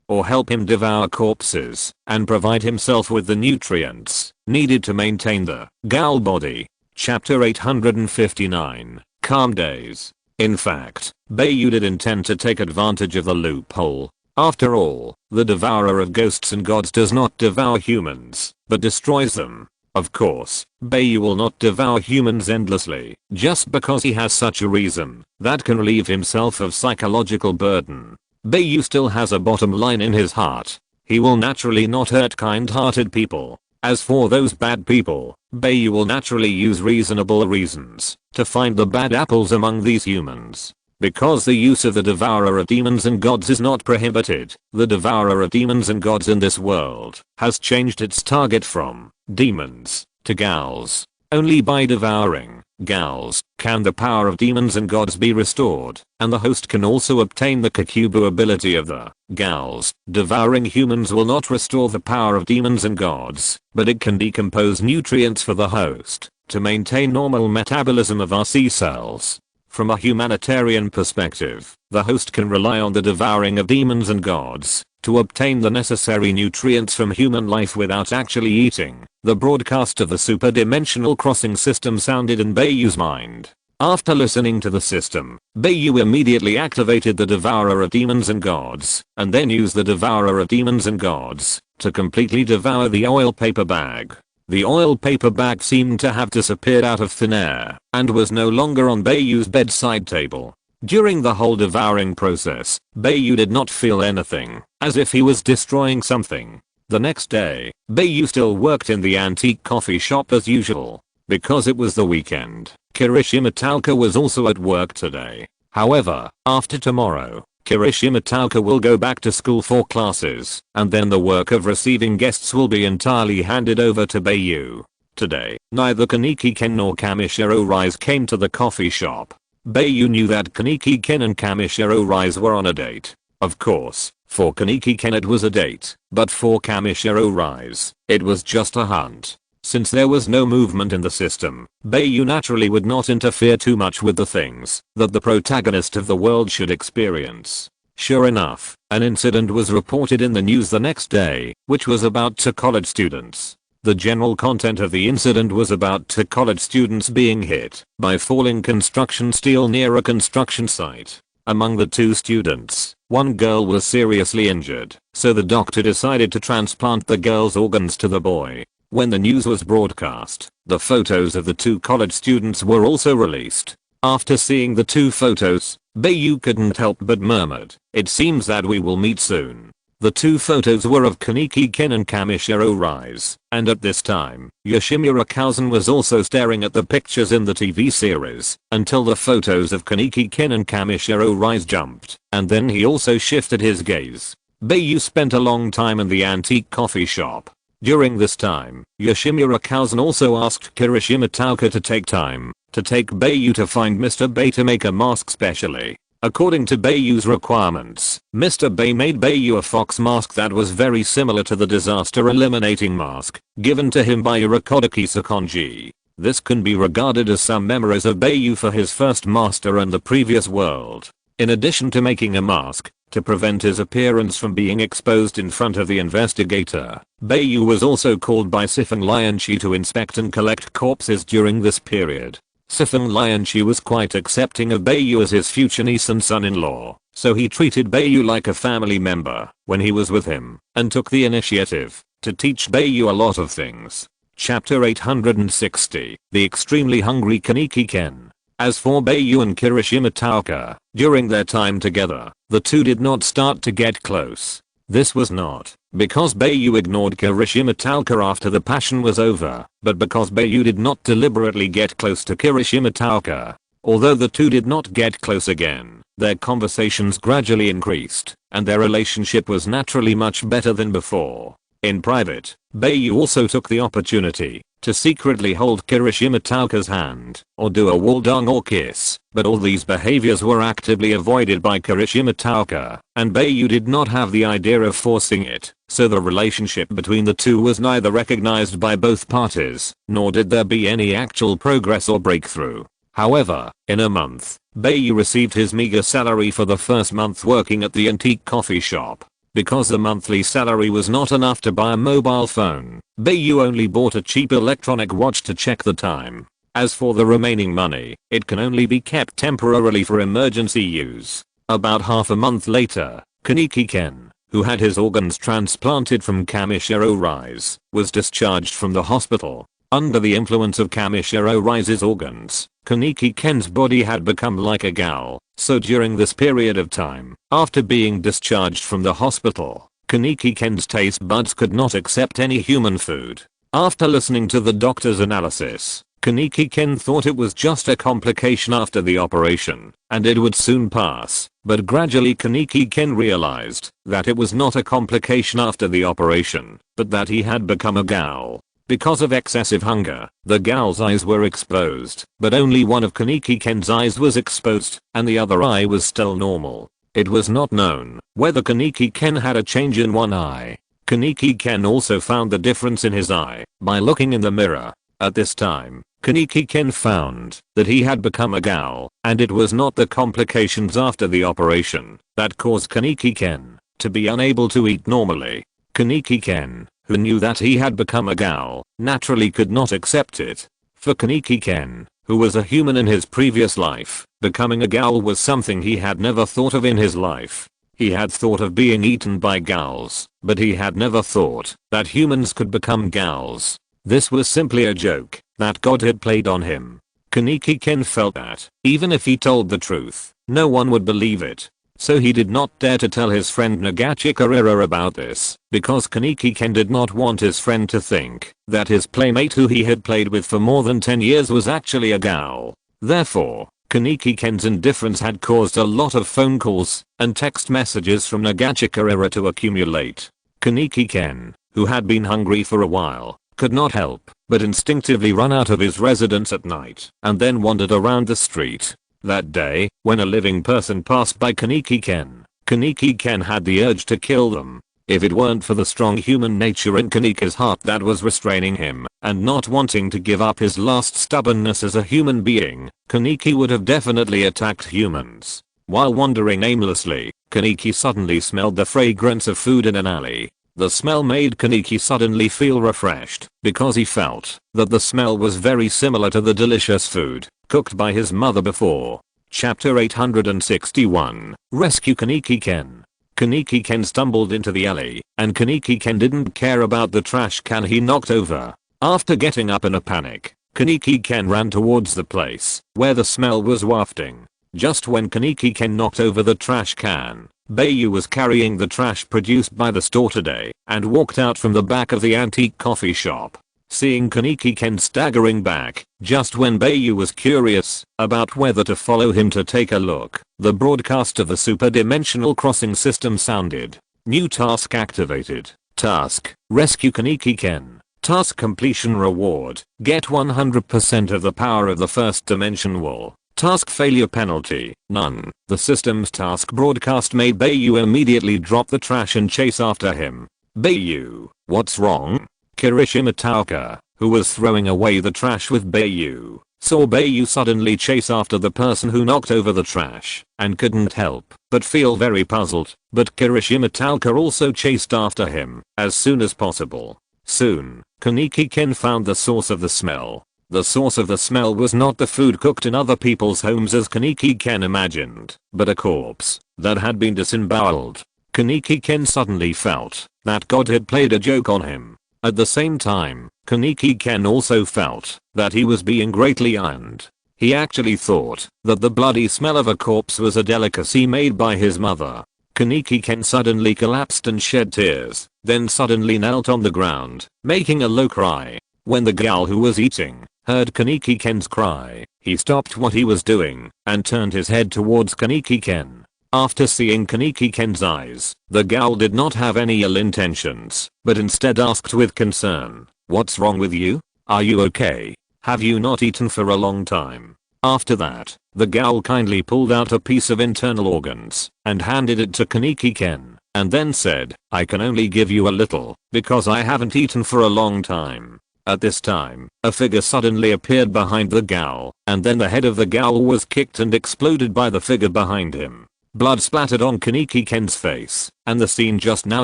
or help him devour corpses and provide himself with the nutrients needed to maintain the Gao body. Chapter 859, Calm Days. In fact, Bai Yu did intend to take advantage of the loophole. After all, the devourer of ghosts and gods does not devour humans, but destroys them. Of course, Bai Yu will not devour humans endlessly, just because he has such a reason that can relieve himself of psychological burden. Bai Yu still has a bottom line in his heart. He will naturally not hurt kind-hearted people. As for those bad people, Bai Yu will naturally use reasonable reasons to find the bad apples among these humans. Because the use of the Devourer of Demons and Gods is not prohibited, the Devourer of Demons and Gods in this world has changed its target from demons to gals. Only by devouring gals can the power of demons and gods be restored, and the host can also obtain the Kakubu ability of the gals. Devouring humans will not restore the power of demons and gods, but it can decompose nutrients for the host to maintain normal metabolism of RC cells. From a humanitarian perspective, the host can rely on the devouring of demons and gods to obtain the necessary nutrients from human life without actually eating. The broadcast of the superdimensional crossing system sounded in Bai Yu's mind. After listening to the system, Bai Yu immediately activated the Devourer of Demons and Gods, and then used the Devourer of Demons and Gods to completely devour the oil paper bag. The oil paper bag seemed to have disappeared out of thin air and was no longer on Bai Yu's bedside table. During the whole devouring process, Bai Yu did not feel anything, as if he was destroying something. The next day, Bai Yu still worked in the antique coffee shop as usual. Because it was the weekend, Kirishima Tauka was also at work today. However, after tomorrow, Kirishima Tauka will go back to school for classes, and then the work of receiving guests will be entirely handed over to Bai Yu. Today, neither Kaneki Ken nor Kamishiro Rise came to the coffee shop. Bai Yu knew that Kaneki Ken and Kamishiro Rise were on a date. Of course, for Kaneki Ken it was a date, but for Kamishiro Rise, it was just a hunt. Since there was no movement in the system, Bai Yu naturally would not interfere too much with the things that the protagonist of the world should experience. Sure enough, an incident was reported in the news the next day, which was about two college students. The general content of the incident was about two college students being hit by falling construction steel near a construction site. Among the two students, one girl was seriously injured, so the doctor decided to transplant the girl's organs to the boy. When the news was broadcast, the photos of the two college students were also released. After seeing the two photos, Bai Yu couldn't help but murmured, "It seems that we will meet soon." The two photos were of Kaneki Ken and Kamishiro Rise, and at this time, Yoshimura Kausen was also staring at the pictures in the TV series, until the photos of Kaneki Ken and Kamishiro Rise jumped, and then he also shifted his gaze. Bai Yu spent a long time in the antique coffee shop. During this time, Yoshimura Kausen also asked Kirishima Tauka to take time to take Bai Yu to find Mr. Bai to make a mask specially. According to Bai Yu's requirements, Mr. Bai made Bai Yu a fox mask that was very similar to the disaster eliminating mask given to him by Urakodaki Sakonji. This can be regarded as some memories of Bai Yu for his first master and the previous world. In addition to making a mask to prevent his appearance from being exposed in front of the investigator, Bai Yu was also called by Sifun Lianchi to inspect and collect corpses during this period. Sifun Lianchi was quite accepting of Bai Yu as his future niece and son-in-law, so he treated Bai Yu like a family member when he was with him, and took the initiative to teach Bai Yu a lot of things. Chapter 860, The Extremely Hungry Kaneki Ken. As for Bai Yu and Kirishima Tauka, during their time together, the two did not start to get close. This was not because Bai Yu ignored Kirishima Tauka after the passion was over, but because Bai Yu did not deliberately get close to Kirishima Tauka. Although the two did not get close again, their conversations gradually increased, and their relationship was naturally much better than before. In private, Bai Yu also took the opportunity to secretly hold Kirishima Tauka's hand, or do a waldong or kiss, but all these behaviors were actively avoided by Kirishima Tauka, and Bai Yu did not have the idea of forcing it, so the relationship between the two was neither recognized by both parties, nor did there be any actual progress or breakthrough. However, in a month, Bai Yu received his meager salary for the first month working at the antique coffee shop. Because the monthly salary was not enough to buy a mobile phone, Bai Yu only bought a cheap electronic watch to check the time. As for the remaining money, it can only be kept temporarily for emergency use. About half a month later, Kaneki Ken, who had his organs transplanted from Kamishiro Rise, was discharged from the hospital. Under the influence of Kamishiro Rise's organs, Kaneki Ken's body had become like a gal, so during this period of time, after being discharged from the hospital, Kaneki Ken's taste buds could not accept any human food. After listening to the doctor's analysis, Kaneki Ken thought it was just a complication after the operation, and it would soon pass, but gradually Kaneki Ken realized that it was not a complication after the operation, but that he had become a ghoul. Because of excessive hunger, the ghoul's eyes were exposed, but only one of Kaneki Ken's eyes was exposed, and the other eye was still normal. It was not known whether Kaneki Ken had a change in one eye. Kaneki Ken also found the difference in his eye by looking in the mirror. At this time, Kaneki Ken found that he had become a ghoul, and it was not the complications after the operation that caused Kaneki Ken to be unable to eat normally. Kaneki Ken, who knew that he had become a ghoul, naturally could not accept it. For Kaneki Ken, who was a human in his previous life, becoming a ghoul was something he had never thought of in his life. He had thought of being eaten by ghouls, but he had never thought that humans could become ghouls. This was simply a joke that God had played on him. Kaneki Ken felt that, even if he told the truth, no one would believe it. So he did not dare to tell his friend Nagachikarira about this, because Kaneki Ken did not want his friend to think that his playmate who he had played with for more than 10 years was actually a ghoul. Therefore, Kaneki Ken's indifference had caused a lot of phone calls and text messages from Nagachikarira to accumulate. Kaneki Ken, who had been hungry for a while, could not help but instinctively run out of his residence at night and then wandered around the street. That day, when a living person passed by Kaneki Ken had the urge to kill them. If it weren't for the strong human nature in Kaneki's heart that was restraining him and not wanting to give up his last stubbornness as a human being, Kaneki would have definitely attacked humans. While wandering aimlessly, Kaneki suddenly smelled the fragrance of food in an alley. The smell made Kaneki suddenly feel refreshed because he felt that the smell was very similar to the delicious food cooked by his mother before. Chapter 861, Rescue Kaneki Ken. Kaneki Ken stumbled into the alley, and Kaneki Ken didn't care about the trash can he knocked over. After getting up in a panic, Kaneki Ken ran towards the place where the smell was wafting. Just when Kaneki Ken knocked over the trash can, Bai Yu was carrying the trash produced by the store today and walked out from the back of the antique coffee shop. Seeing Kaneki Ken staggering back, just when Bai Yu was curious about whether to follow him to take a look, the broadcast of the superdimensional crossing system sounded. New task activated. Task: Rescue Kaneki Ken. Task completion reward: get 100% of the power of the first dimension wall. Task failure penalty: none. The system's task broadcast made Bai Yu immediately drop the trash and chase after him. Bai Yu, what's wrong? Kirishima Taoka, who was throwing away the trash with Bai Yu, saw Bai Yu suddenly chase after the person who knocked over the trash and couldn't help but feel very puzzled. But Kirishima Taoka also chased after him as soon as possible. Soon, Kaneki Ken found the source of the smell. The source of the smell was not the food cooked in other people's homes as Kaneki Ken imagined, but a corpse that had been disemboweled. Kaneki Ken suddenly felt that God had played a joke on him. At the same time, Kaneki Ken also felt that he was being greatly earned. He actually thought that the bloody smell of a corpse was a delicacy made by his mother. Kaneki Ken suddenly collapsed and shed tears, then suddenly knelt on the ground, making a low cry. When the ghoul who was eating heard Kaneki Ken's cry, he stopped what he was doing and turned his head towards Kaneki Ken. After seeing Kaneki Ken's eyes, the ghoul did not have any ill intentions, but instead asked with concern, "What's wrong with you? Are you okay? Have you not eaten for a long time?" After that, the ghoul kindly pulled out a piece of internal organs and handed it to Kaneki Ken, and then said, "I can only give you a little, because I haven't eaten for a long time." At this time, a figure suddenly appeared behind the ghoul, and then the head of the ghoul was kicked and exploded by the figure behind him. Blood splattered on Kaneki Ken's face, and the scene just now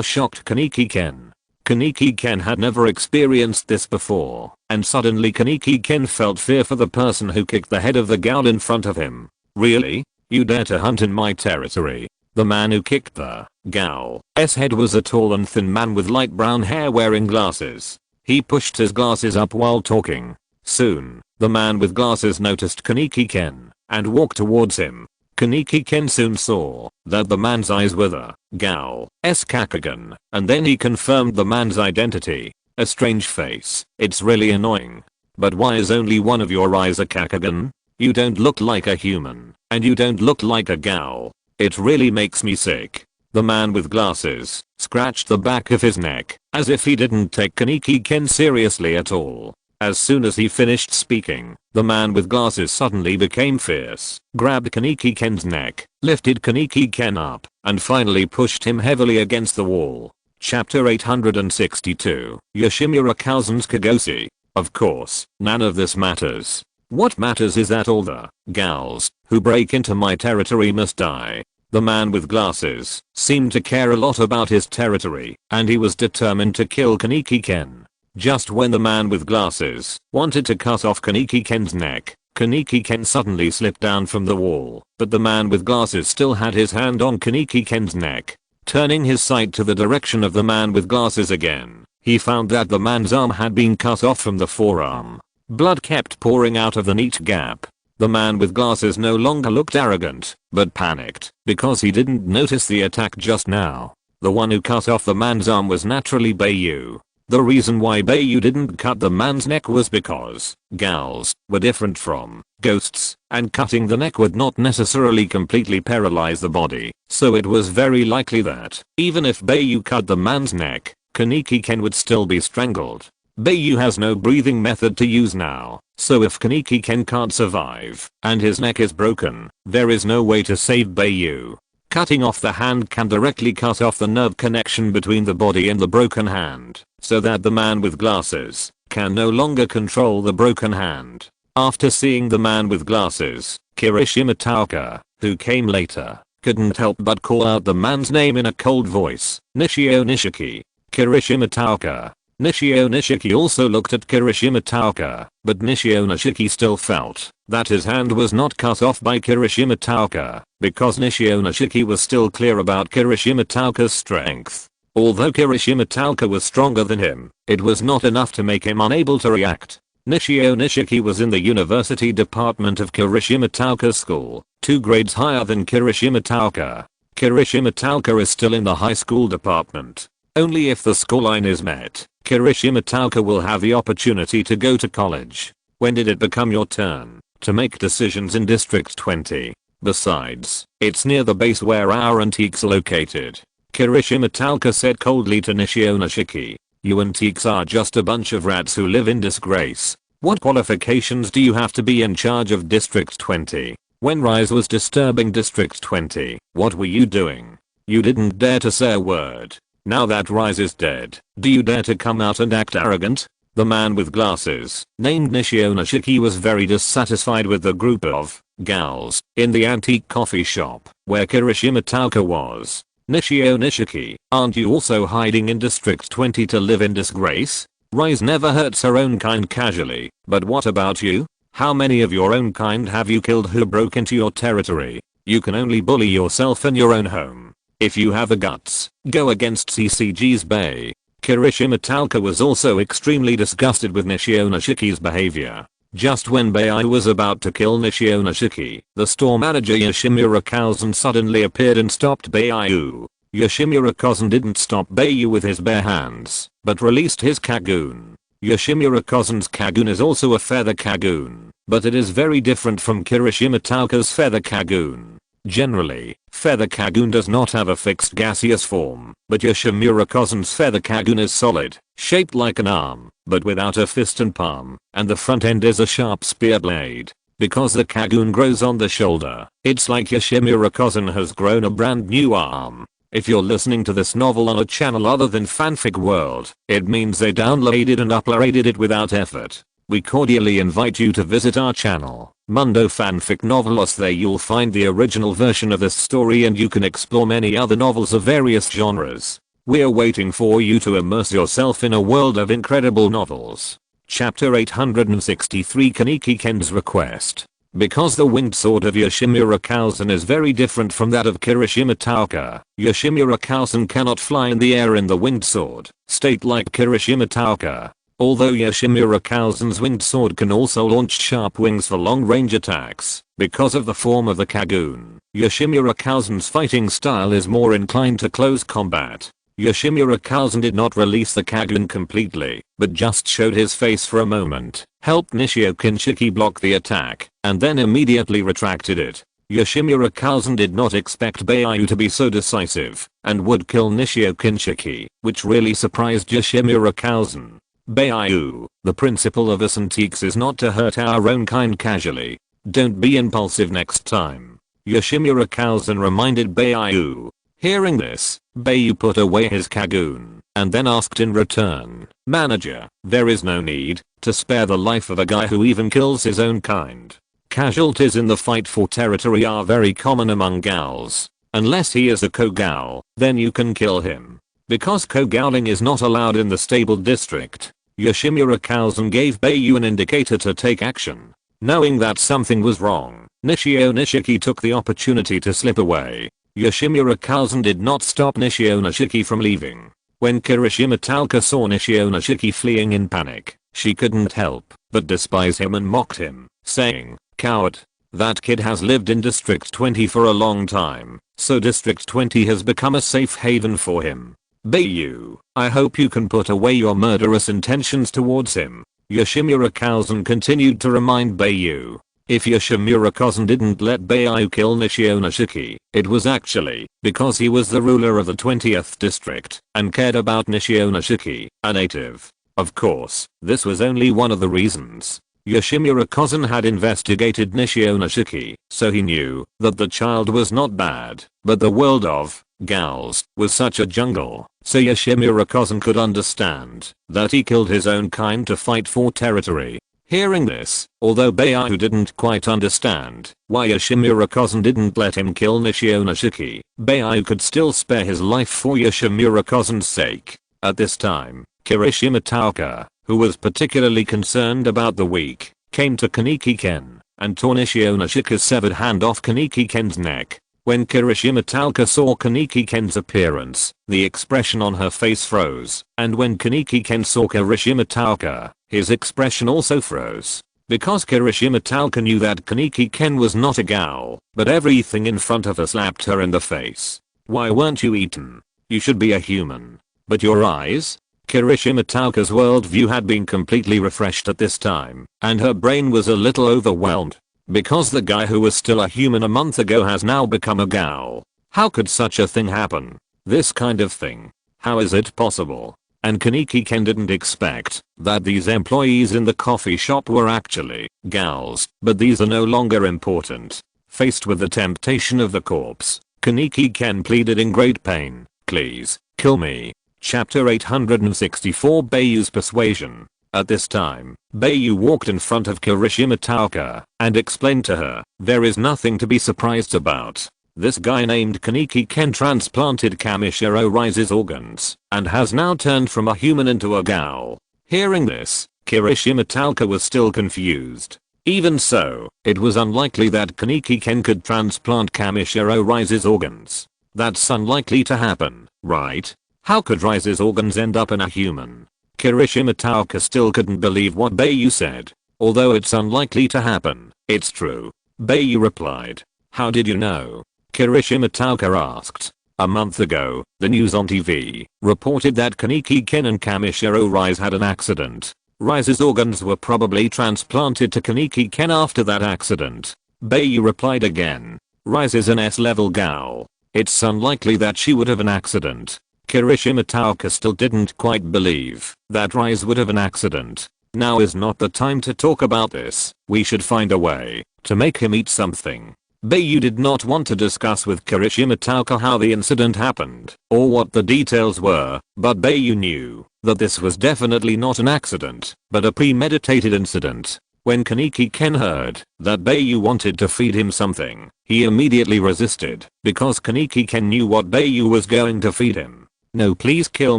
shocked Kaneki Ken. Kaneki Ken had never experienced this before, and suddenly Kaneki Ken felt fear for the person who kicked the head of the ghoul in front of him. "Really? You dare to hunt in my territory?" The man who kicked the ghoul's head was a tall and thin man with light brown hair wearing glasses. He pushed his glasses up while talking. Soon, the man with glasses noticed Kaneki Ken and walked towards him. Kaneki Ken soon saw that the man's eyes were the ghoul's Kakugan, and then he confirmed the man's identity. A strange face. It's really annoying. But why is only one of your eyes a Kakugan? You don't look like a human, and you don't look like a gal. It really makes me sick. The man with glasses scratched the back of his neck, as if he didn't take Kaneki Ken seriously at all. As soon as he finished speaking, the man with glasses suddenly became fierce, grabbed Kaneki Ken's neck, lifted Kaneki Ken up, and finally pushed him heavily against the wall. Chapter 862, Yoshimura Kausen's Kagoshi. Of course, none of this matters. What matters is that all the gals who break into my territory must die. The man with glasses seemed to care a lot about his territory, and he was determined to kill Kaneki Ken. Just when the man with glasses wanted to cut off Kaneki Ken's neck, Kaneki Ken suddenly slipped down from the wall, but the man with glasses still had his hand on Kaneki Ken's neck. Turning his sight to the direction of the man with glasses again, he found that the man's arm had been cut off from the forearm. Blood kept pouring out of the neat gap. The man with glasses no longer looked arrogant, but panicked, because he didn't notice the attack just now. The one who cut off the man's arm was naturally Bai Yu. The reason why Bai Yu didn't cut the man's neck was because gals were different from ghosts, and cutting the neck would not necessarily completely paralyze the body, so it was very likely that even if Bai Yu cut the man's neck, Kaneki Ken would still be strangled. Bai Yu has no breathing method to use now, so if Kaneki Ken can't survive, and his neck is broken, there is no way to save Bai Yu. Cutting off the hand can directly cut off the nerve connection between the body and the broken hand, so that the man with glasses can no longer control the broken hand. After seeing the man with glasses, Kirishima Taoka, who came later, couldn't help but call out the man's name in a cold voice, Nishio Nishiki. Kirishima Taoka. Nishio Nishiki also looked at Kirishima Taoka, but Nishio Nishiki still felt that his hand was not cut off by Kirishima Taoka, because Nishio Nishiki was still clear about Kirishima Taoka's strength. Although Kirishima Taoka was stronger than him, it was not enough to make him unable to react. Nishio Nishiki was in the university department of Kirishima Taoka's school, 2 grades higher than Kirishima Taoka. Kirishima Taoka is still in the high school department. Only if the scoreline is met, Kirishima Taoka will have the opportunity to go to college. When did it become your turn to make decisions in District 20? Besides, it's near the base where our antiques are located. Kirishima Taoka said coldly to Nishio Nishiki. You antiques are just a bunch of rats who live in disgrace. What qualifications do you have to be in charge of District 20? When Rise was disturbing District 20, what were you doing? You didn't dare to say a word. Now that Rise is dead, do you dare to come out and act arrogant? The man with glasses, named Nishio Nishiki, was very dissatisfied with the group of gals in the antique coffee shop where Kirishima Taoka was. Nishio Nishiki, aren't you also hiding in District 20 to live in disgrace? Rise never hurts her own kind casually, but what about you? How many of your own kind have you killed who broke into your territory? You can only bully yourself in your own home. If you have the guts, go against CCG's Bai. Kirishima Taoka was also extremely disgusted with Nishio Nishiki's behavior. Just when Bai was about to kill Nishio Nishiki, the store manager Yoshimura Kausen suddenly appeared and stopped Bai Yu. Yoshimura Kausen didn't stop Bai Yu with his bare hands, but released his Kagoon. Yoshimura Kausen's Kagoon is also a feather Kagoon, but it is very different from Kirishima Taoka's feather Kagoon. Generally, feather Kagoon does not have a fixed gaseous form, but Yoshimura Kausen's feather Kagoon is solid, shaped like an arm, but without a fist and palm, and the front end is a sharp spear blade. Because the Kagoon grows on the shoulder, it's like Yoshimura Kausen has grown a brand new arm. If you're listening to this novel on a channel other than Fanfic World, it means they downloaded and uploaded it without effort. We cordially invite you to visit our channel, Mundo Fanfic Novelos. There you'll find the original version of this story and you can explore many other novels of various genres. We're waiting for you to immerse yourself in a world of incredible novels. Chapter 863, Kaneki Ken's Request. Because the winged sword of Yoshimura Kausen is very different from that of Kirishima Taoka, Yoshimura Kausen cannot fly in the air in the winged sword state like Kirishima Taoka. Although Yoshimura Kausen's winged sword can also launch sharp wings for long-range attacks, because of the form of the Kagoon, Yoshimura Kausen's fighting style is more inclined to close combat. Yoshimura Kazan did not release the Kagun completely, but just showed his face for a moment, helped Nishio Kinshiki block the attack, and then immediately retracted it. Yoshimura Kazan did not expect Bai Yu to be so decisive, and would kill Nishio Kinshiki, which really surprised Yoshimura Kazan. Bai Yu, the principle of us antiques is not to hurt our own kind casually. Don't be impulsive next time. Yoshimura Kazan reminded Bai Yu. Hearing this, Bai Yu put away his Kagun, and then asked in return, "Manager, there is no need to spare the life of a guy who even kills his own kind. Casualties in the fight for territory are very common among gals. Unless he is a Kogal, then you can kill him. Because Kogaling is not allowed in the stable district." Yoshimura Kazan gave Bai Yu an indicator to take action. Knowing that something was wrong, Nishio Nishiki took the opportunity to slip away. Yoshimura Kazan did not stop Nishio Nishiki from leaving. When Kirishima Talca saw Nishio Nishiki fleeing in panic, she couldn't help but despise him and mocked him, saying, "Coward. That kid has lived in District 20 for a long time, so District 20 has become a safe haven for him. Bai Yu, I hope you can put away your murderous intentions towards him." Yoshimura Kazan continued to remind Bai Yu. If Yoshimura Kazan didn't let Bai Yu kill Nishio Nishiki, it was actually because he was the ruler of the 20th district and cared about Nishio Nishiki, a native. Of course, this was only one of the reasons. Yoshimura Kazan had investigated Nishio Nishiki, so he knew that the child was not bad, but the world of gals was such a jungle, so Yoshimura Kazan could understand that he killed his own kind to fight for territory. Hearing this, although Bai Yu didn't quite understand why Yoshimura Kazan didn't let him kill Nishio Nishiki, Bai Yu could still spare his life for Yoshimura Kazan's sake. At this time, Kirishima Talca, who was particularly concerned about the weak, came to Kaneki Ken and tore Nishio Nishika's severed hand off Kaneki Ken's neck. When Kirishima Talca saw Kaneki Ken's appearance, the expression on her face froze, and when Kaneki Ken saw Kirishima Talca, his expression also froze. Because Kirishima Talca knew that Kaneki Ken was not a gal, but everything in front of her slapped her in the face. "Why weren't you eaten? You should be a human. But your eyes?" Kirishima Talca's worldview had been completely refreshed at this time, and her brain was a little overwhelmed. Because the guy who was still a human a month ago has now become a gal. How could such a thing happen? This kind of thing. How is it possible? And Kaneki Ken didn't expect that these employees in the coffee shop were actually gals, but these are no longer important. Faced with the temptation of the corpse, Kaneki Ken pleaded in great pain, "Please, kill me." Chapter 864 Bai Yu's Persuasion. At this time, Bai Yu walked in front of Kirishima Talca and explained to her, "There is nothing to be surprised about. This guy named Kaneki Ken transplanted Kamishiro Rise's organs and has now turned from a human into a gal." Hearing this, Kirishima Talca was still confused. Even so, it was unlikely that Kaneki Ken could transplant Kamishiro Rise's organs. That's unlikely to happen, right? How could Rise's organs end up in a human? Kirishima Talca still couldn't believe what Bai Yu said. "Although it's unlikely to happen, it's true." Bai Yu replied. "How did you know?" Kirishima Talca asked. "A month ago, the news on TV reported that Kaneki Ken and Kamishiro Rise had an accident. Rise's organs were probably transplanted to Kaneki Ken after that accident." Bai Yu replied again. "Rise is an S-level gal. It's unlikely that she would have an accident." Kirishima Talca still didn't quite believe that Rise would have an accident. "Now is not the time to talk about this. We should find a way to make him eat something." Bai Yu did not want to discuss with Kirishima Talca how the incident happened or what the details were, but Bai Yu knew that this was definitely not an accident, but a premeditated incident. When Kaneki Ken heard that Bai Yu wanted to feed him something, he immediately resisted because Kaneki Ken knew what Bai Yu was going to feed him. "No, please kill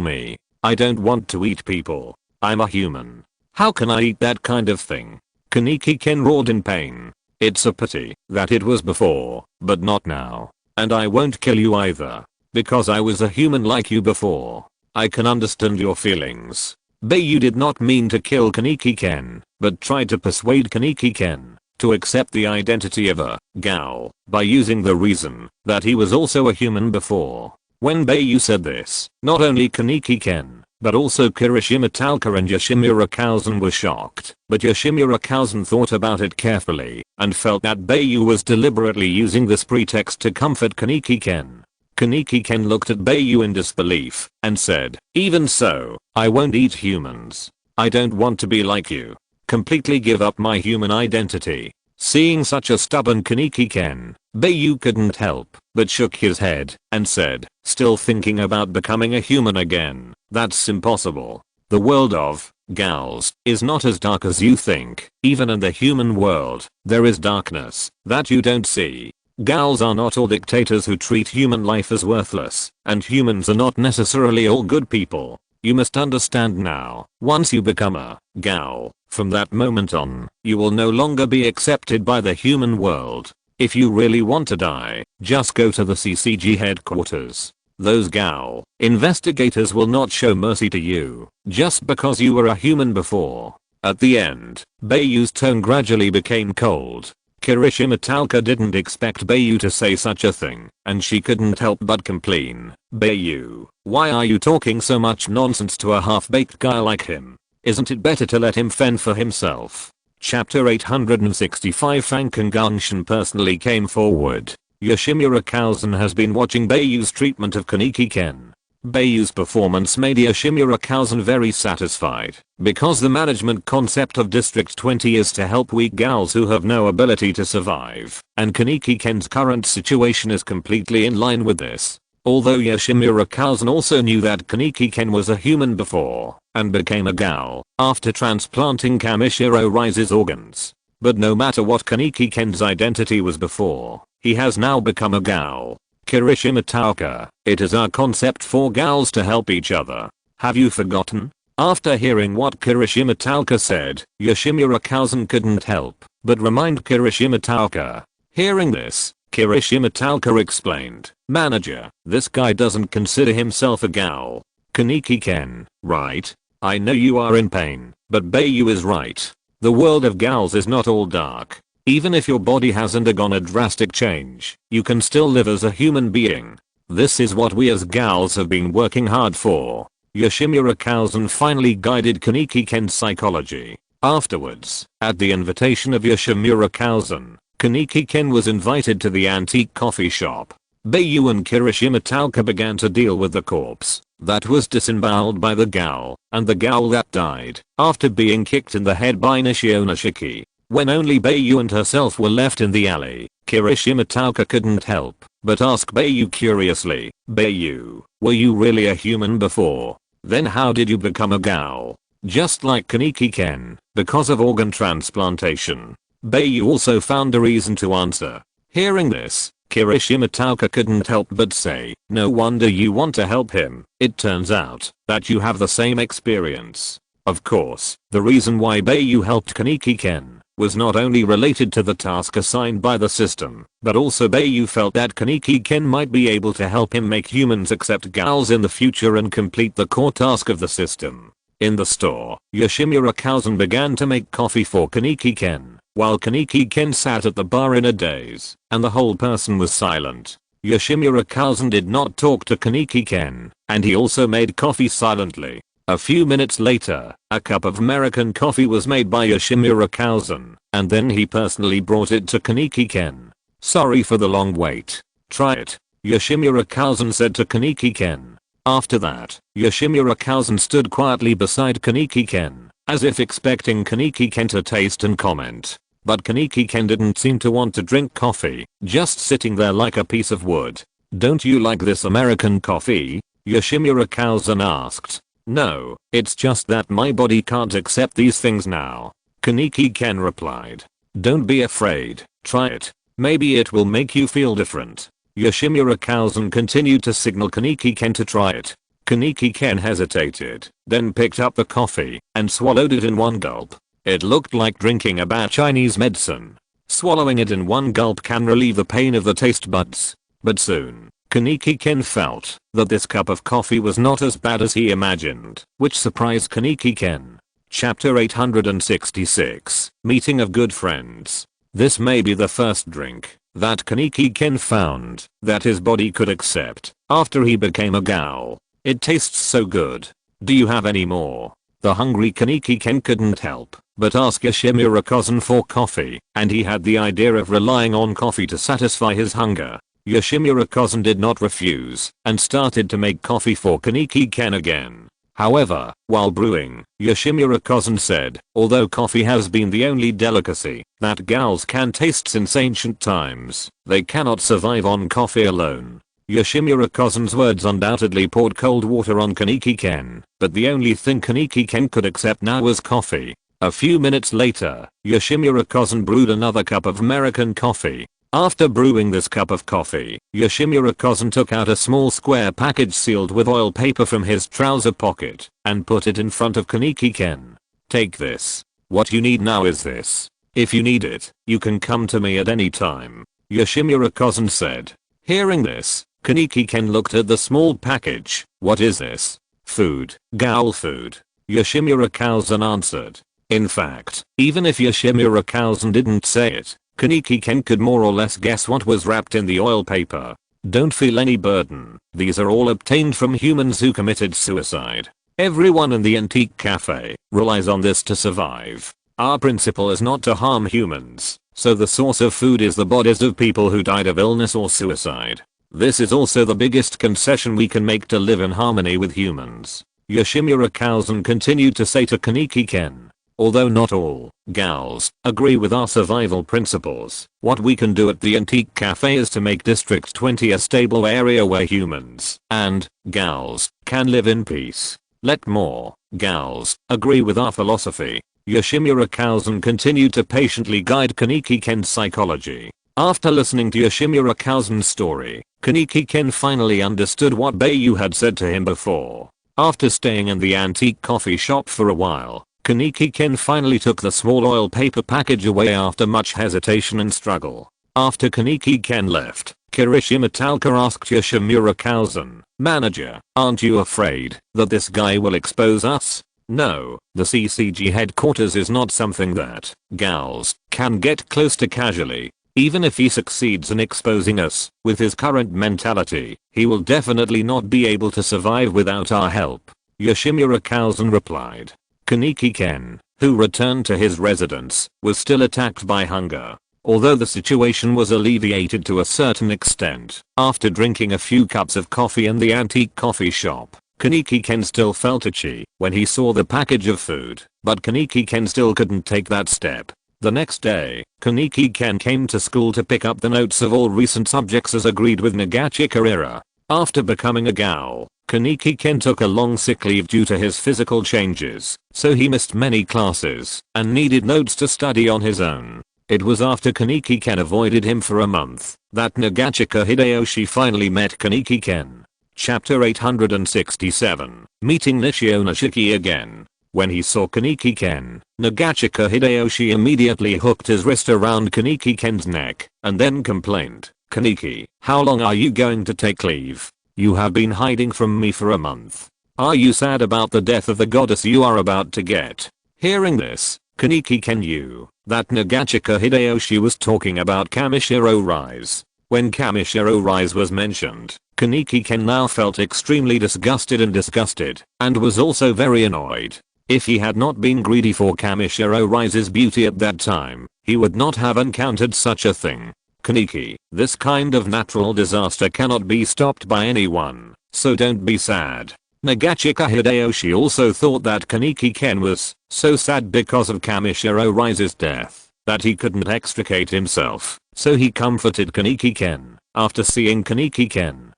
me. I don't want to eat people. I'm a human. How can I eat that kind of thing?" Kaneki Ken roared in pain. "It's a pity that it was before, but not now. And I won't kill you either. Because I was a human like you before. I can understand your feelings." Bai Yu did not mean to kill Kaneki Ken, but tried to persuade Kaneki Ken to accept the identity of a gal by using the reason that he was also a human before. When Bai Yu said this, not only Kaneki Ken, but also Kirishima Talca and Yoshimura Kousen were shocked, but Yoshimura Kousen thought about it carefully and felt that Bai Yu was deliberately using this pretext to comfort Kaneki Ken. Kaneki Ken looked at Bai Yu in disbelief and said, "Even so, I won't eat humans. I don't want to be like you. Completely give up my human identity." Seeing such a stubborn Kaneki Ken, Bai Yu couldn't help but shook his head and said, "Still thinking about becoming a human again? That's impossible. The world of gals is not as dark as you think. Even in the human world, there is darkness that you don't see. Gals are not all dictators who treat human life as worthless, and humans are not necessarily all good people. You must understand now, once you become a gal, from that moment on, you will no longer be accepted by the human world. If you really want to die, just go to the CCG headquarters. Those gal investigators will not show mercy to you, just because you were a human before." At the end, Bai Yu's tone gradually became cold. Kirishima Talca didn't expect Bai Yu to say such a thing, and she couldn't help but complain. "Bai Yu, why are you talking so much nonsense to a half-baked guy like him? Isn't it better to let him fend for himself?" Chapter 865 Fankengangshin personally came forward. Yoshimura Kousen has been watching Bai Yu's treatment of Kaneki Ken. Bai Yu's performance made Yoshimura Kousen very satisfied, because the management concept of District 20 is to help weak gals who have no ability to survive, and Kaneki Ken's current situation is completely in line with this. Although Yoshimura Kousen also knew that Kaneki Ken was a human before, and became a gal after transplanting Kamishiro Rise's organs. But no matter what Kaneki Ken's identity was before, he has now become a gal. Kirishima Talca, it is our concept for gals to help each other. Have you forgotten? After hearing what Kirishima Talca said, Yoshimura Kousen couldn't help but remind Kirishima Talca. Hearing this, Kirishima Talca explained, "Manager, this guy doesn't consider himself a gal. Kaneki Ken, right? I know you are in pain, but Bai Yu is right. The world of gals is not all dark. Even if your body has undergone a drastic change, you can still live as a human being. This is what we as gals have been working hard for." Yoshimura Kousen finally guided Kaneki Ken's psychology. Afterwards, at the invitation of Yoshimura Kousen, Kaneki Ken was invited to the antique coffee shop. Bai Yu and Kirishima Talca began to deal with the corpse that was disemboweled by the gal, and the gal that died after being kicked in the head by Nishionashiki. When only Bai Yu and herself were left in the alley, Kirishima Talca couldn't help but ask Bai Yu curiously, "Bai Yu, were you really a human before? Then how did you become a gal?" Just like Kaneki Ken, because of organ transplantation. Bai Yu also found a reason to answer. Hearing this, Kirishima Talca couldn't help but say, "No wonder you want to help him. It turns out that you have the same experience." Of course, the reason why Bai Yu helped Kaneki Ken was not only related to the task assigned by the system, but also Bai Yu felt that Kaneki Ken might be able to help him make humans accept gals in the future and complete the core task of the system. In the store, Yoshimura Kousen began to make coffee for Kaneki Ken, while Kaneki Ken sat at the bar in a daze, and the whole person was silent. Yoshimura Kousen did not talk to Kaneki Ken, and he also made coffee silently. A few minutes later, a cup of American coffee was made by Yoshimura Kousen, and then he personally brought it to Kaneki Ken. "Sorry for the long wait. Try it," Yoshimura Kousen said to Kaneki Ken. After that, Yoshimura Kousen stood quietly beside Kaneki Ken, as if expecting Kaneki Ken to taste and comment. But Kaneki Ken didn't seem to want to drink coffee, just sitting there like a piece of wood. "Don't you like this American coffee?" Yoshimura Kousen asked. "No, it's just that my body can't accept these things now," Kaneki Ken replied. "Don't be afraid, try it. Maybe it will make you feel different." Yoshimura Kousen continued to signal Kaneki Ken to try it. Kaneki Ken hesitated, then picked up the coffee and swallowed it in one gulp. It looked like drinking a bad Chinese medicine. Swallowing it in one gulp can relieve the pain of the taste buds. But soon, Kaneki Ken felt that this cup of coffee was not as bad as he imagined, which surprised Kaneki Ken. Chapter 866, Meeting of Good Friends. This may be the first drink that Kaneki Ken found that his body could accept after he became a gal. It tastes so good. Do you have any more? The hungry Kaneki Ken couldn't help but ask Yoshimura Cousin for coffee, and he had the idea of relying on coffee to satisfy his hunger. Yoshimura Cousin did not refuse and started to make coffee for Kaneki Ken again. However, while brewing, Yoshimura Cousin said, although coffee has been the only delicacy that gals can taste since ancient times, they cannot survive on coffee alone. Yoshimura Cousin's words undoubtedly poured cold water on Kaneki Ken, but the only thing Kaneki Ken could accept now was coffee. A few minutes later, Yoshimura Cousin brewed another cup of American coffee. After brewing this cup of coffee, Yoshimura Cousin took out a small square package sealed with oil paper from his trouser pocket and put it in front of Kaneki Ken. Take this. What you need now is this. If you need it, you can come to me at any time, Yoshimura Cousin said. Hearing this, Kaneki Ken looked at the small package. What is this? Food. Gal food. Yoshimura Cousin answered. In fact, even if Yoshimura Cousin didn't say it, Kaneki Ken could more or less guess what was wrapped in the oil paper. Don't feel any burden. These are all obtained from humans who committed suicide. Everyone in the antique cafe relies on this to survive. Our principle is not to harm humans, so the source of food is the bodies of people who died of illness or suicide. This is also the biggest concession we can make to live in harmony with humans. Yoshimura Cousin continued to say to Kaneki Ken. Although not all gals agree with our survival principles, what we can do at the antique cafe is to make District 20 a stable area where humans and gals can live in peace. Let more gals agree with our philosophy. Yoshimura Cousin continued to patiently guide Kaneki Ken's psychology. After listening to Yoshimura Cousin's story, Kaneki Ken finally understood what Bai Yu had said to him before. After staying in the antique coffee shop for a while, Kaneki Ken finally took the small oil paper package away after much hesitation and struggle. After Kaneki Ken left, Kirishima Talca asked Yoshimura Cousin, "Manager, aren't you afraid that this guy will expose us?" No, the CCG headquarters is not something that gals can get close to casually. Even if he succeeds in exposing us, with his current mentality, he will definitely not be able to survive without our help, Yoshimura Cousin replied. Kaneki Ken, who returned to his residence, was still attacked by hunger. Although the situation was alleviated to a certain extent, after drinking a few cups of coffee in the antique coffee shop, Kaneki Ken still felt itchy when he saw the package of food, but Kaneki Ken still couldn't take that step. The next day, Kaneki Ken came to school to pick up the notes of all recent subjects as agreed with Nagachika. After becoming a gal, Kaneki Ken took a long sick leave due to his physical changes, so he missed many classes and needed notes to study on his own. It was after Kaneki Ken avoided him for a month that Nagachika Hideyoshi finally met Kaneki Ken. Chapter 867, Meeting Nishio Nishiki again. When he saw Kaneki Ken, Nagachika Hideyoshi immediately hooked his wrist around Kaneki Ken's neck and then complained, "Kaneki, how long are you going to take leave? You have been hiding from me for a month. Are you sad about the death of the goddess you are about to get?" Hearing this, Kaneki Ken knew that Nagachika Hideyoshi was talking about Kamishiro Rise. When Kamishiro Rise was mentioned, Kaneki Ken now felt extremely disgusted and was also very annoyed. If he had not been greedy for Kamishiro Rise's beauty at that time, he would not have encountered such a thing. Kaneki, this kind of natural disaster cannot be stopped by anyone, so don't be sad. Nagachika Hideyoshi also thought that Kaneki Ken was so sad because of Kamishiro Rise's death that he couldn't extricate himself, so he comforted Kaneki Ken. After seeing Kaneki Ken,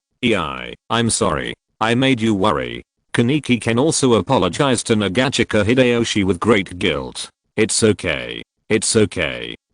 I'm sorry, I made you worry. Kaneki Ken also apologized to Nagachika Hideyoshi with great guilt. It's okay.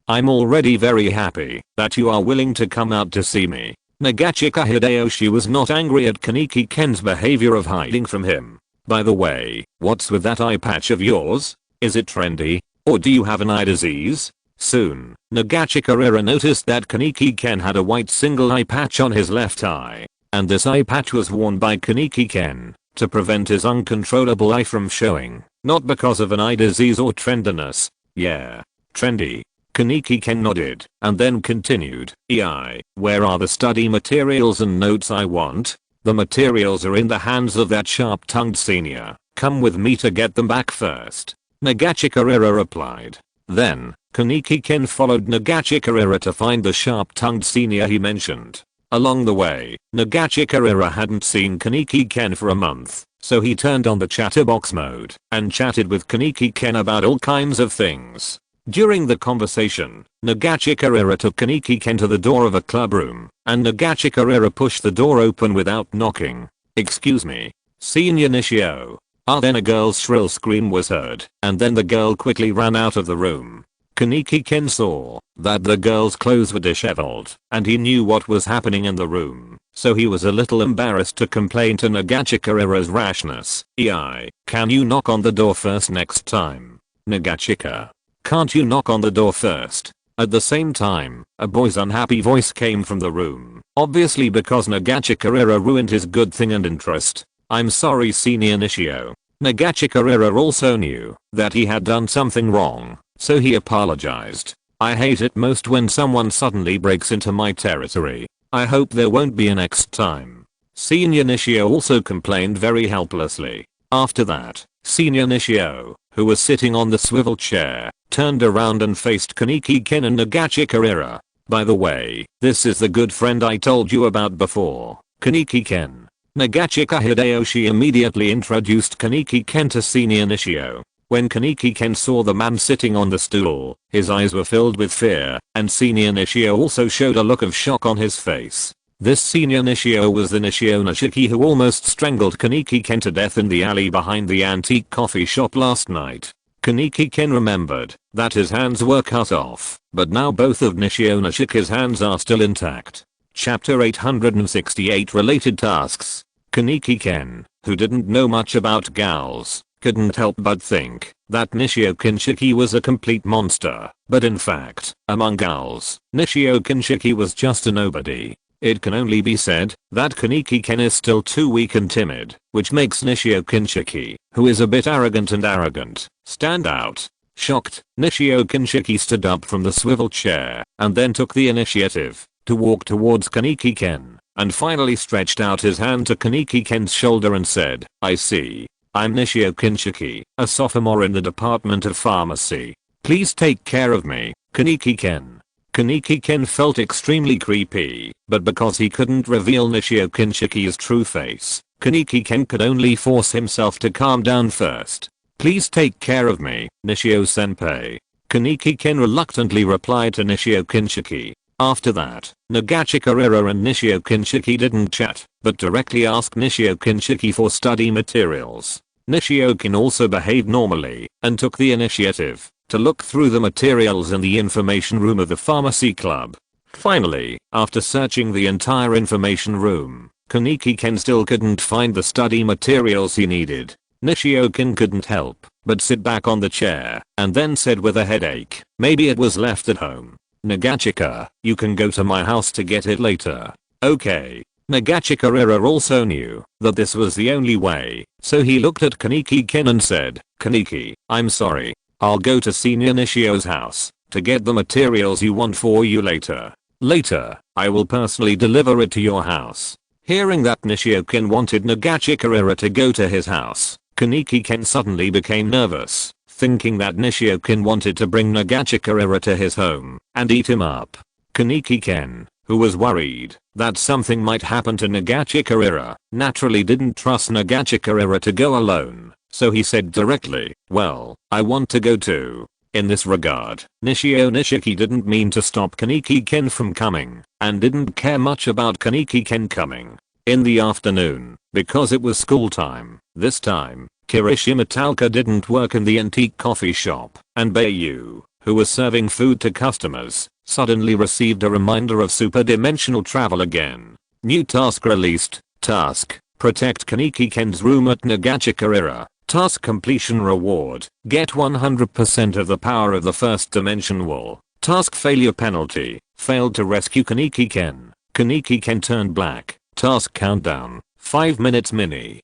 I'm already very happy that you are willing to come out to see me. Nagachika Hideyoshi was not angry at Kaneki Ken's behavior of hiding from him. By the way, what's with that eye patch of yours? Is it trendy? Or do you have an eye disease? Soon, Nagachika noticed that Kaneki Ken had a white single eye patch on his left eye. And this eye patch was worn by Kaneki Ken to prevent his uncontrollable eye from showing, not because of an eye disease or trendiness. Yeah, trendy. Kaneki-ken nodded, and then continued, where are the study materials and notes I want? The materials are in the hands of that sharp-tongued senior. Come with me to get them back first. Nagachika-rira replied. Then, Kaneki-ken followed Nagachika-rira to find the sharp-tongued senior he mentioned. Along the way, Nagachika-rira hadn't seen Kaneki-ken for a month, so he turned on the chatterbox mode and chatted with Kaneki-ken about all kinds of things. During the conversation, Nagachika-rira took Kaneki-ken to the door of a club room, and Nagachika-rira pushed the door open without knocking. Excuse me. Senior Nishio. Then a girl's shrill scream was heard, and then the girl quickly ran out of the room. Kaneki-ken saw that the girl's clothes were disheveled, and he knew what was happening in the room, so he was a little embarrassed to complain to Nagachika-rira's rashness. Can you knock on the door first next time? Nagachika. Can't you knock on the door first? At the same time, a boy's unhappy voice came from the room, obviously because Nagachika-rira ruined his good thing and interest. I'm sorry Senior Nishio. Nagachika-rira also knew that he had done something wrong, so he apologized. I hate it most when someone suddenly breaks into my territory. I hope there won't be a next time. Senior Nishio also complained very helplessly. After that, Senior Nishio, who was sitting on the swivel chair, turned around and faced Kaneki-ken and Nagachika-rira. By the way, this is the good friend I told you about before, Kaneki-ken. Nagachika Hideyoshi immediately introduced Kaneki-ken to Senior Nishio. When Kaneki-ken saw the man sitting on the stool, his eyes were filled with fear, and Senior Nishio also showed a look of shock on his face. This Senior Nishio was the Nishio Nishiki who almost strangled Kaneki-ken to death in the alley behind the antique coffee shop last night. Kaneki-ken remembered that his hands were cut off, but now both of Nishio Nishiki's hands are still intact. Chapter 868 Related Tasks. Kaneki-ken, who didn't know much about gals, couldn't help but think that Nishio Kinshiki was a complete monster, but in fact, among gals, Nishio Kinshiki was just a nobody. It can only be said that Kaneki-ken is still too weak and timid, which makes Nishio Kinshiki, who is a bit arrogant, stand out. Shocked, Nishio Kinshiki stood up from the swivel chair and then took the initiative to walk towards Kaneki-ken, and finally stretched out his hand to Kaneki-ken's shoulder and said, I see. I'm Nishio Kinshiki, a sophomore in the Department of Pharmacy. Please take care of me, Kaneki-ken. Kaneki-ken felt extremely creepy, but because he couldn't reveal Nishio Kinshiki's true face, Kaneki-ken could only force himself to calm down first. Please take care of me, Nishio-senpai. Kaneki-ken reluctantly replied to Nishio Kinshiki. After that, Nagachika-rira and Nishio Kinshiki didn't chat, but directly asked Nishio Kinshiki for study materials. Nishio-kin also behaved normally, and took the initiative to look through the materials in the information room of the pharmacy club. Finally, after searching the entire information room, Kaneki-ken still couldn't find the study materials he needed. Nishio-kin couldn't help but sit back on the chair, and then said with a headache, maybe it was left at home. Nagachika, you can go to my house to get it later. Okay. Nagachika-rira also knew that this was the only way, so he looked at Kaneki-ken and said, Kaneki, I'm sorry. I'll go to Senior Nishio's house to get the materials you want for you later. Later, I will personally deliver it to your house. Hearing that Nishio-kin wanted Nagachika-rira to go to his house, Kaneki-ken suddenly became nervous, thinking that Nishio-kin wanted to bring Nagachika-rira to his home and eat him up. Kaneki-ken, who was worried that something might happen to Nagachika-rira, naturally didn't trust Nagachika-rira to go alone, so he said directly, well, I want to go too. In this regard, Nishio Nishiki didn't mean to stop Kaneki-ken from coming, and didn't care much about Kaneki-ken coming. In the afternoon, because it was school time, this time, Kirishima Talca didn't work in the antique coffee shop, and Bai Yu, who was serving food to customers, suddenly received a reminder of superdimensional travel again. New task released. Task: protect Kaneki-ken's room at Nagachika-rira. Task completion reward: get 100% of the power of the first dimension wall. Task failure penalty: failed to rescue Kaneki-ken. Kaneki-ken turned black. Task countdown: 5 minutes mini.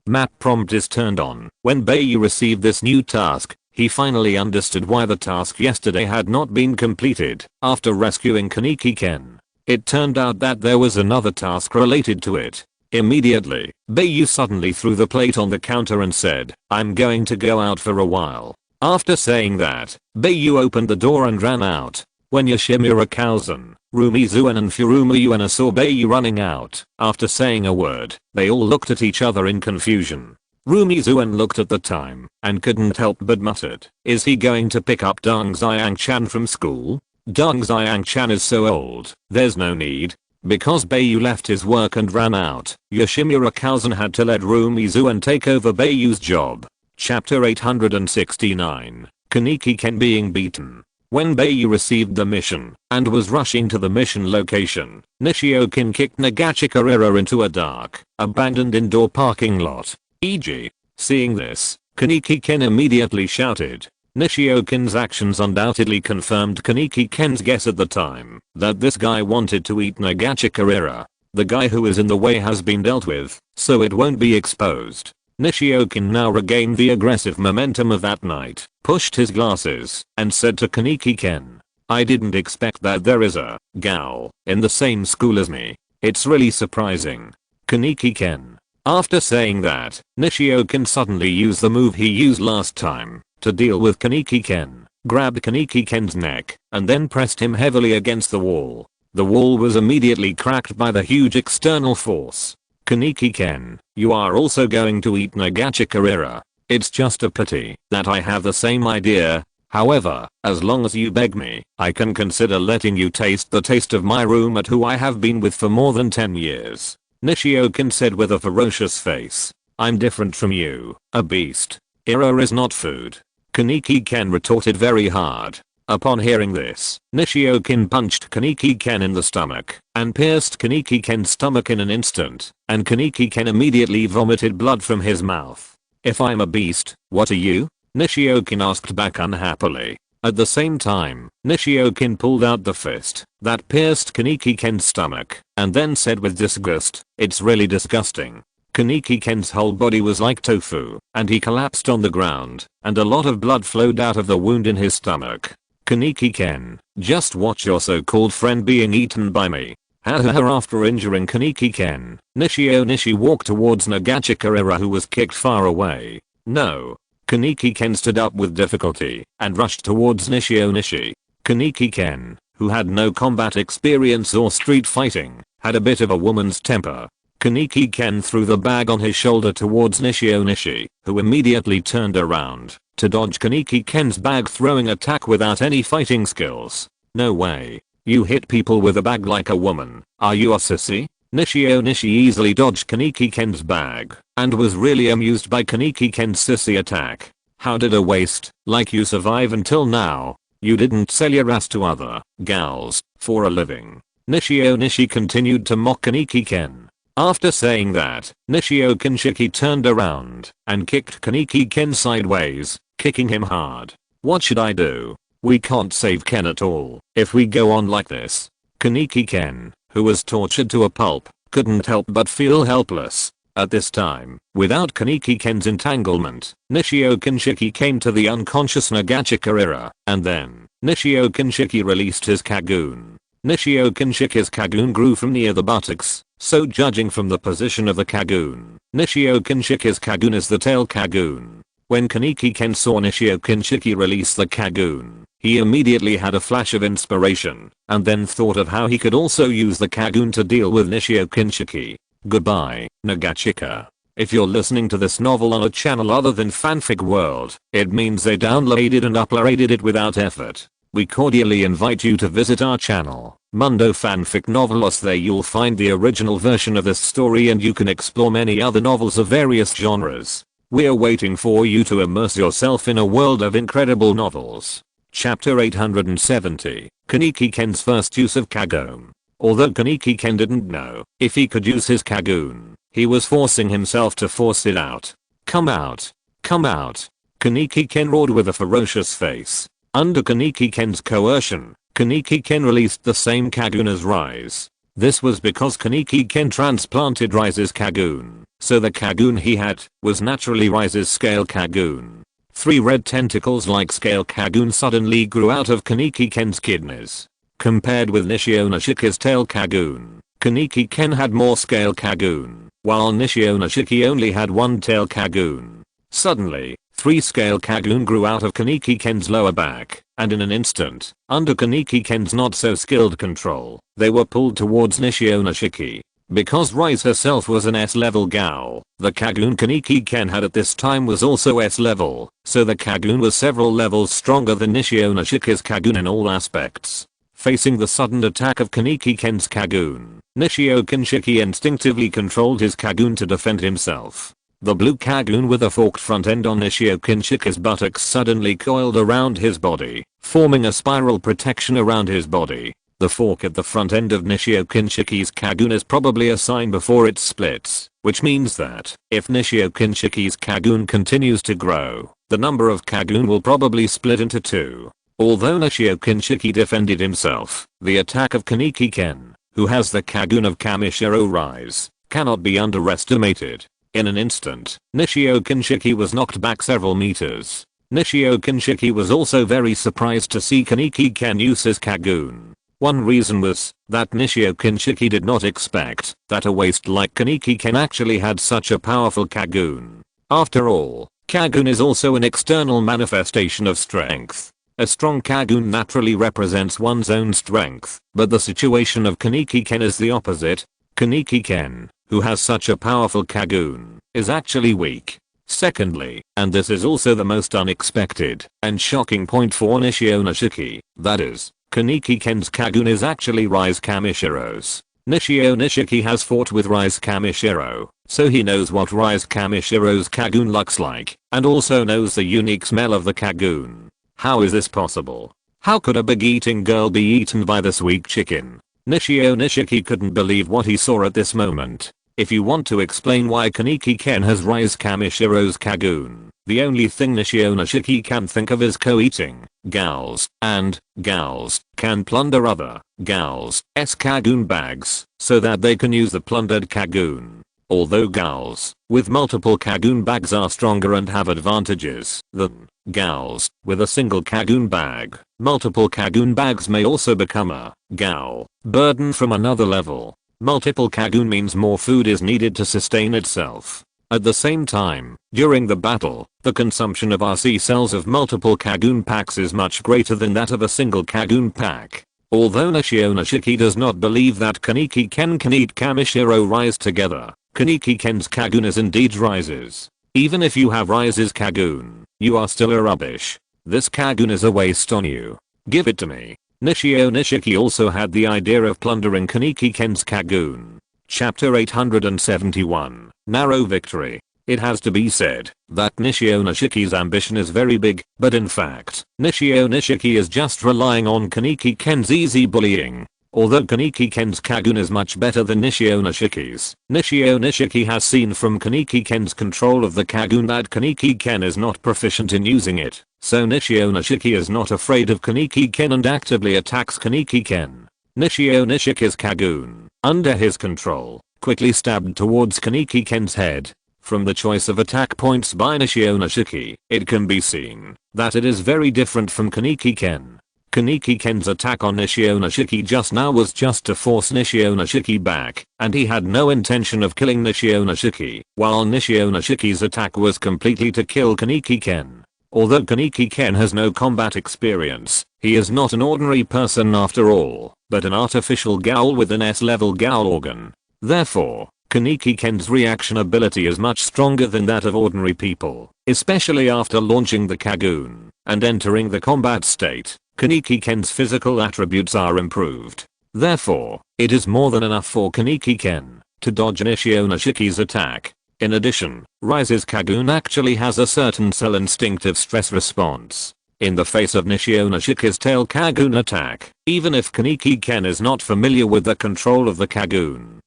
Map prompt is turned on when Bai Yu received this new task. He finally understood why the task yesterday had not been completed after rescuing Kaneki Ken. It turned out that there was another task related to it. Immediately, Bai Yu suddenly threw the plate on the counter and said, "I'm going to go out for a while." After saying that, Bai Yu opened the door and ran out. When Yoshimura Kouzen, Rumizuan and Furuma Yuana saw Bai Yu running out, after saying a word, they all looked at each other in confusion. Rumizuan looked at the time and couldn't help but muttered, "Is he going to pick up Deng Xiang-chan from school? Deng Xiang-chan is so old, there's no need." Because Bai Yu left his work and ran out, Yoshimura Kouzen had to let Rumizuan take over Bai Yu's job. Chapter 869, Kaneki Ken being beaten. When Bai Yu received the mission and was rushing to the mission location, Nishio-kin kicked Nagachika-ira into a dark, abandoned indoor parking lot. E.g. Seeing this, Kaneki Ken immediately shouted. Nishio-kin's actions undoubtedly confirmed Kaneki Ken's guess at the time that this guy wanted to eat Nagachika-ira. The guy who is in the way has been dealt with, so it won't be exposed. Nishio-kin now regained the aggressive momentum of that night, pushed his glasses, and said to Kaneki Ken, "I didn't expect that there is a gal in the same school as me. It's really surprising." Kaneki Ken. After saying that, Nishio-kin suddenly used the move he used last time to deal with Kaneki Ken, grabbed Kaneki Ken's neck, and then pressed him heavily against the wall. The wall was immediately cracked by the huge external force. "Kaneki Ken, you are also going to eat Nagachika-ira. It's just a pity that I have the same idea. However, as long as you beg me, I can consider letting you taste the taste of my roommate who I have been with for more than 10 years. Nishio-kin said with a ferocious face. "I'm different from you, a beast. Ira is not food." Kaneki Ken retorted very hard. Upon hearing this, Nishio-kin punched Kaneki Ken in the stomach and pierced Kaneki Ken's stomach in an instant, and Kaneki Ken immediately vomited blood from his mouth. "If I'm a beast, what are you?" Nishio-kin asked back unhappily. At the same time, Nishio-kin pulled out the fist that pierced Kaneki Ken's stomach and then said with disgust, "It's really disgusting." Kaneki Ken's whole body was like tofu, and he collapsed on the ground, and a lot of blood flowed out of the wound in his stomach. Kaneki Ken, just watch your so-called friend being eaten by me. After injuring Kaneki Ken, Nishi walked towards Nagachika-ira who was kicked far away. No. Kaneki Ken stood up with difficulty and rushed towards Nishi. Kaneki Ken, who had no combat experience or street fighting, had a bit of a woman's temper. Kaneki Ken threw the bag on his shoulder towards Nishi, who immediately turned around to dodge Kaneki Ken's bag throwing attack without any fighting skills. "No way. You hit people with a bag like a woman. Are you a sissy?" Nishi easily dodged Kaneki Ken's bag and was really amused by Kaneki Ken's sissy attack. "How did a waste like you survive until now? You didn't sell your ass to other gals for a living." Nishi continued to mock Kaneki Ken. After saying that, Nishio-kin turned around and kicked Kaneki Ken sideways, kicking him hard. "What should I do? We can't save Ken at all if we go on like this." Kaneki Ken, who was tortured to a pulp, couldn't help but feel helpless. At this time, without Kaneki Ken's entanglement, Nishio-kin came to the unconscious Nagachika-ira, and then, Nishio-kin released his Kagoon. Nishio-kin's Kagoon grew from near the buttocks, so judging from the position of the Kagoon, Nishio-kin's Kagoon is the tail Kagoon. When Kaneki Ken saw Nishio-kin release the Kagoon, he immediately had a flash of inspiration, and then thought of how he could also use the Kagoon to deal with Nishio-kin. Goodbye, Nagachika. If you're listening to this novel on a channel other than Fanfic World, it means they downloaded and uploaded it without effort. We cordially invite you to visit our channel, Mundo Fanfic Novelos. There you'll find the original version of this story and you can explore many other novels of various genres. We're waiting for you to immerse yourself in a world of incredible novels. Chapter 870, Kaneki Ken's first use of Kagoon. Although Kaneki Ken didn't know if he could use his Kagoon, he was forcing himself to force it out. "Come out! Come out!" Kaneki Ken roared with a ferocious face. Under Kaneki Ken's coercion, Kaneki Ken released the same Kagoon as Rise. This was because Kaneki Ken transplanted Rise's Kagoon, so the Kagoon he had was naturally Rise's scale Kagoon. 3 red tentacles like scale Kagun suddenly grew out of Kaneki Ken's kidneys. Compared with Nishio Nishiki's tail Kagun, Kaneki Ken had more scale Kagun, while Nishio Nishiki only had 1 tail Kagun. Suddenly, 3 scale Kagun grew out of Kaneki Ken's lower back, and in an instant, under Kaneki Ken's not so skilled control, they were pulled towards Nishio Nishiki. Because Rise herself was an S-level gal, the Kagun Kaneki Ken had at this time was also S-level, so the Kagun was several levels stronger than Nishio Nishiki's Kagun in all aspects. Facing the sudden attack of Kaneki Ken's Kagun, Nishio Kinshiki instinctively controlled his Kagun to defend himself. The blue Kagun with a forked front end on Nishio Kinshiki's buttocks suddenly coiled around his body, forming a spiral protection around his body. The fork at the front end of Nishio Kinshiki's Kagun is probably a sign before it splits, which means that, if Nishio Kinshiki's Kagun continues to grow, the number of Kagun will probably split into 2. Although Nishio Kinshiki defended himself, the attack of Kaneki Ken, who has the Kagun of Kamishiro Rise, cannot be underestimated. In an instant, Nishio Kinshiki was knocked back several meters. Nishio Kinshiki was also very surprised to see Kaneki Ken use his Kagun. One reason was that Nishio Kinshiki did not expect that a waste like Kaneki Ken actually had such a powerful Kagun. After all, Kagun is also an external manifestation of strength. A strong Kagun naturally represents one's own strength, but the situation of Kaneki Ken is the opposite. Kaneki Ken, who has such a powerful Kagun, is actually weak. Secondly, and this is also the most unexpected and shocking point for Nishio Nishiki, that is, Kaneki Ken's Kagun is actually Rise Kamishiro's. Nishio Nishiki has fought with Rise Kamishiro, so he knows what Rise Kamishiro's Kagun looks like, and also knows the unique smell of the Kagun. How is this possible? How could a big-eating girl be eaten by this weak chicken? Nishio Nishiki couldn't believe what he saw at this moment. If you want to explain why Kaneki Ken has Rise Kamishiro's Kagun, the only thing Nishio Nishiki can think of is co-eating. Gals and gals can plunder other gals' Kagun bags so that they can use the plundered Kagun. Although gals with multiple Kagun bags are stronger and have advantages than gals with a single Kagun bag, multiple Kagun bags may also become a gal burden from another level. Multiple Kagun means more food is needed to sustain itself. At the same time, during the battle, the consumption of RC cells of multiple Kagun packs is much greater than that of a single Kagun pack. Although Nishio Nishiki does not believe that Kaneki Ken can eat Kamishiro Rise together, Kaneki Ken's Kagun is indeed Rise's. Even if you have Rise's Kagun, you are still a rubbish. This Kagun is a waste on you. Give it to me. Nishio Nishiki also had the idea of plundering Kaneki Ken's Kagun. Chapter 871, Narrow Victory. It has to be said that Nishio Nishiki's ambition is very big, but in fact, Nishio Nishiki is just relying on Kaneki Ken's easy bullying. Although Kaneki Ken's Kagun is much better than Nishio Nishiki's, Nishio Nishiki has seen from Kaneki Ken's control of the Kagun that Kaneki Ken is not proficient in using it, so Nishio Nishiki is not afraid of Kaneki Ken and actively attacks Kaneki Ken. Nishio Nishiki's Kagun, under his control, quickly stabbed towards Kaneki Ken's head. From the choice of attack points by Nishio Nishiki, it can be seen that it is very different from Kaneki Ken. Kaneki Ken's attack on Nishio Nishiki just now was just to force Nishio Nishiki back, and he had no intention of killing Nishio Nishiki, while Nishio Nishiki's attack was completely to kill Kaneki Ken. Although Kaneki Ken has no combat experience, he is not an ordinary person after all, but an artificial Gaul with an S-level Gaul organ. Therefore, Kaneki Ken's reaction ability is much stronger than that of ordinary people, especially after launching the Kagun and entering the combat state. Kaneki Ken's physical attributes are improved. Therefore, it is more than enough for Kaneki Ken to dodge Nishio Nishiki's attack. In addition, Rise's Kagun actually has a certain cell instinctive stress response. In the face of Nishio Nishiki's tail Kagun attack, even if Kaneki Ken is not familiar with the control of the Kagun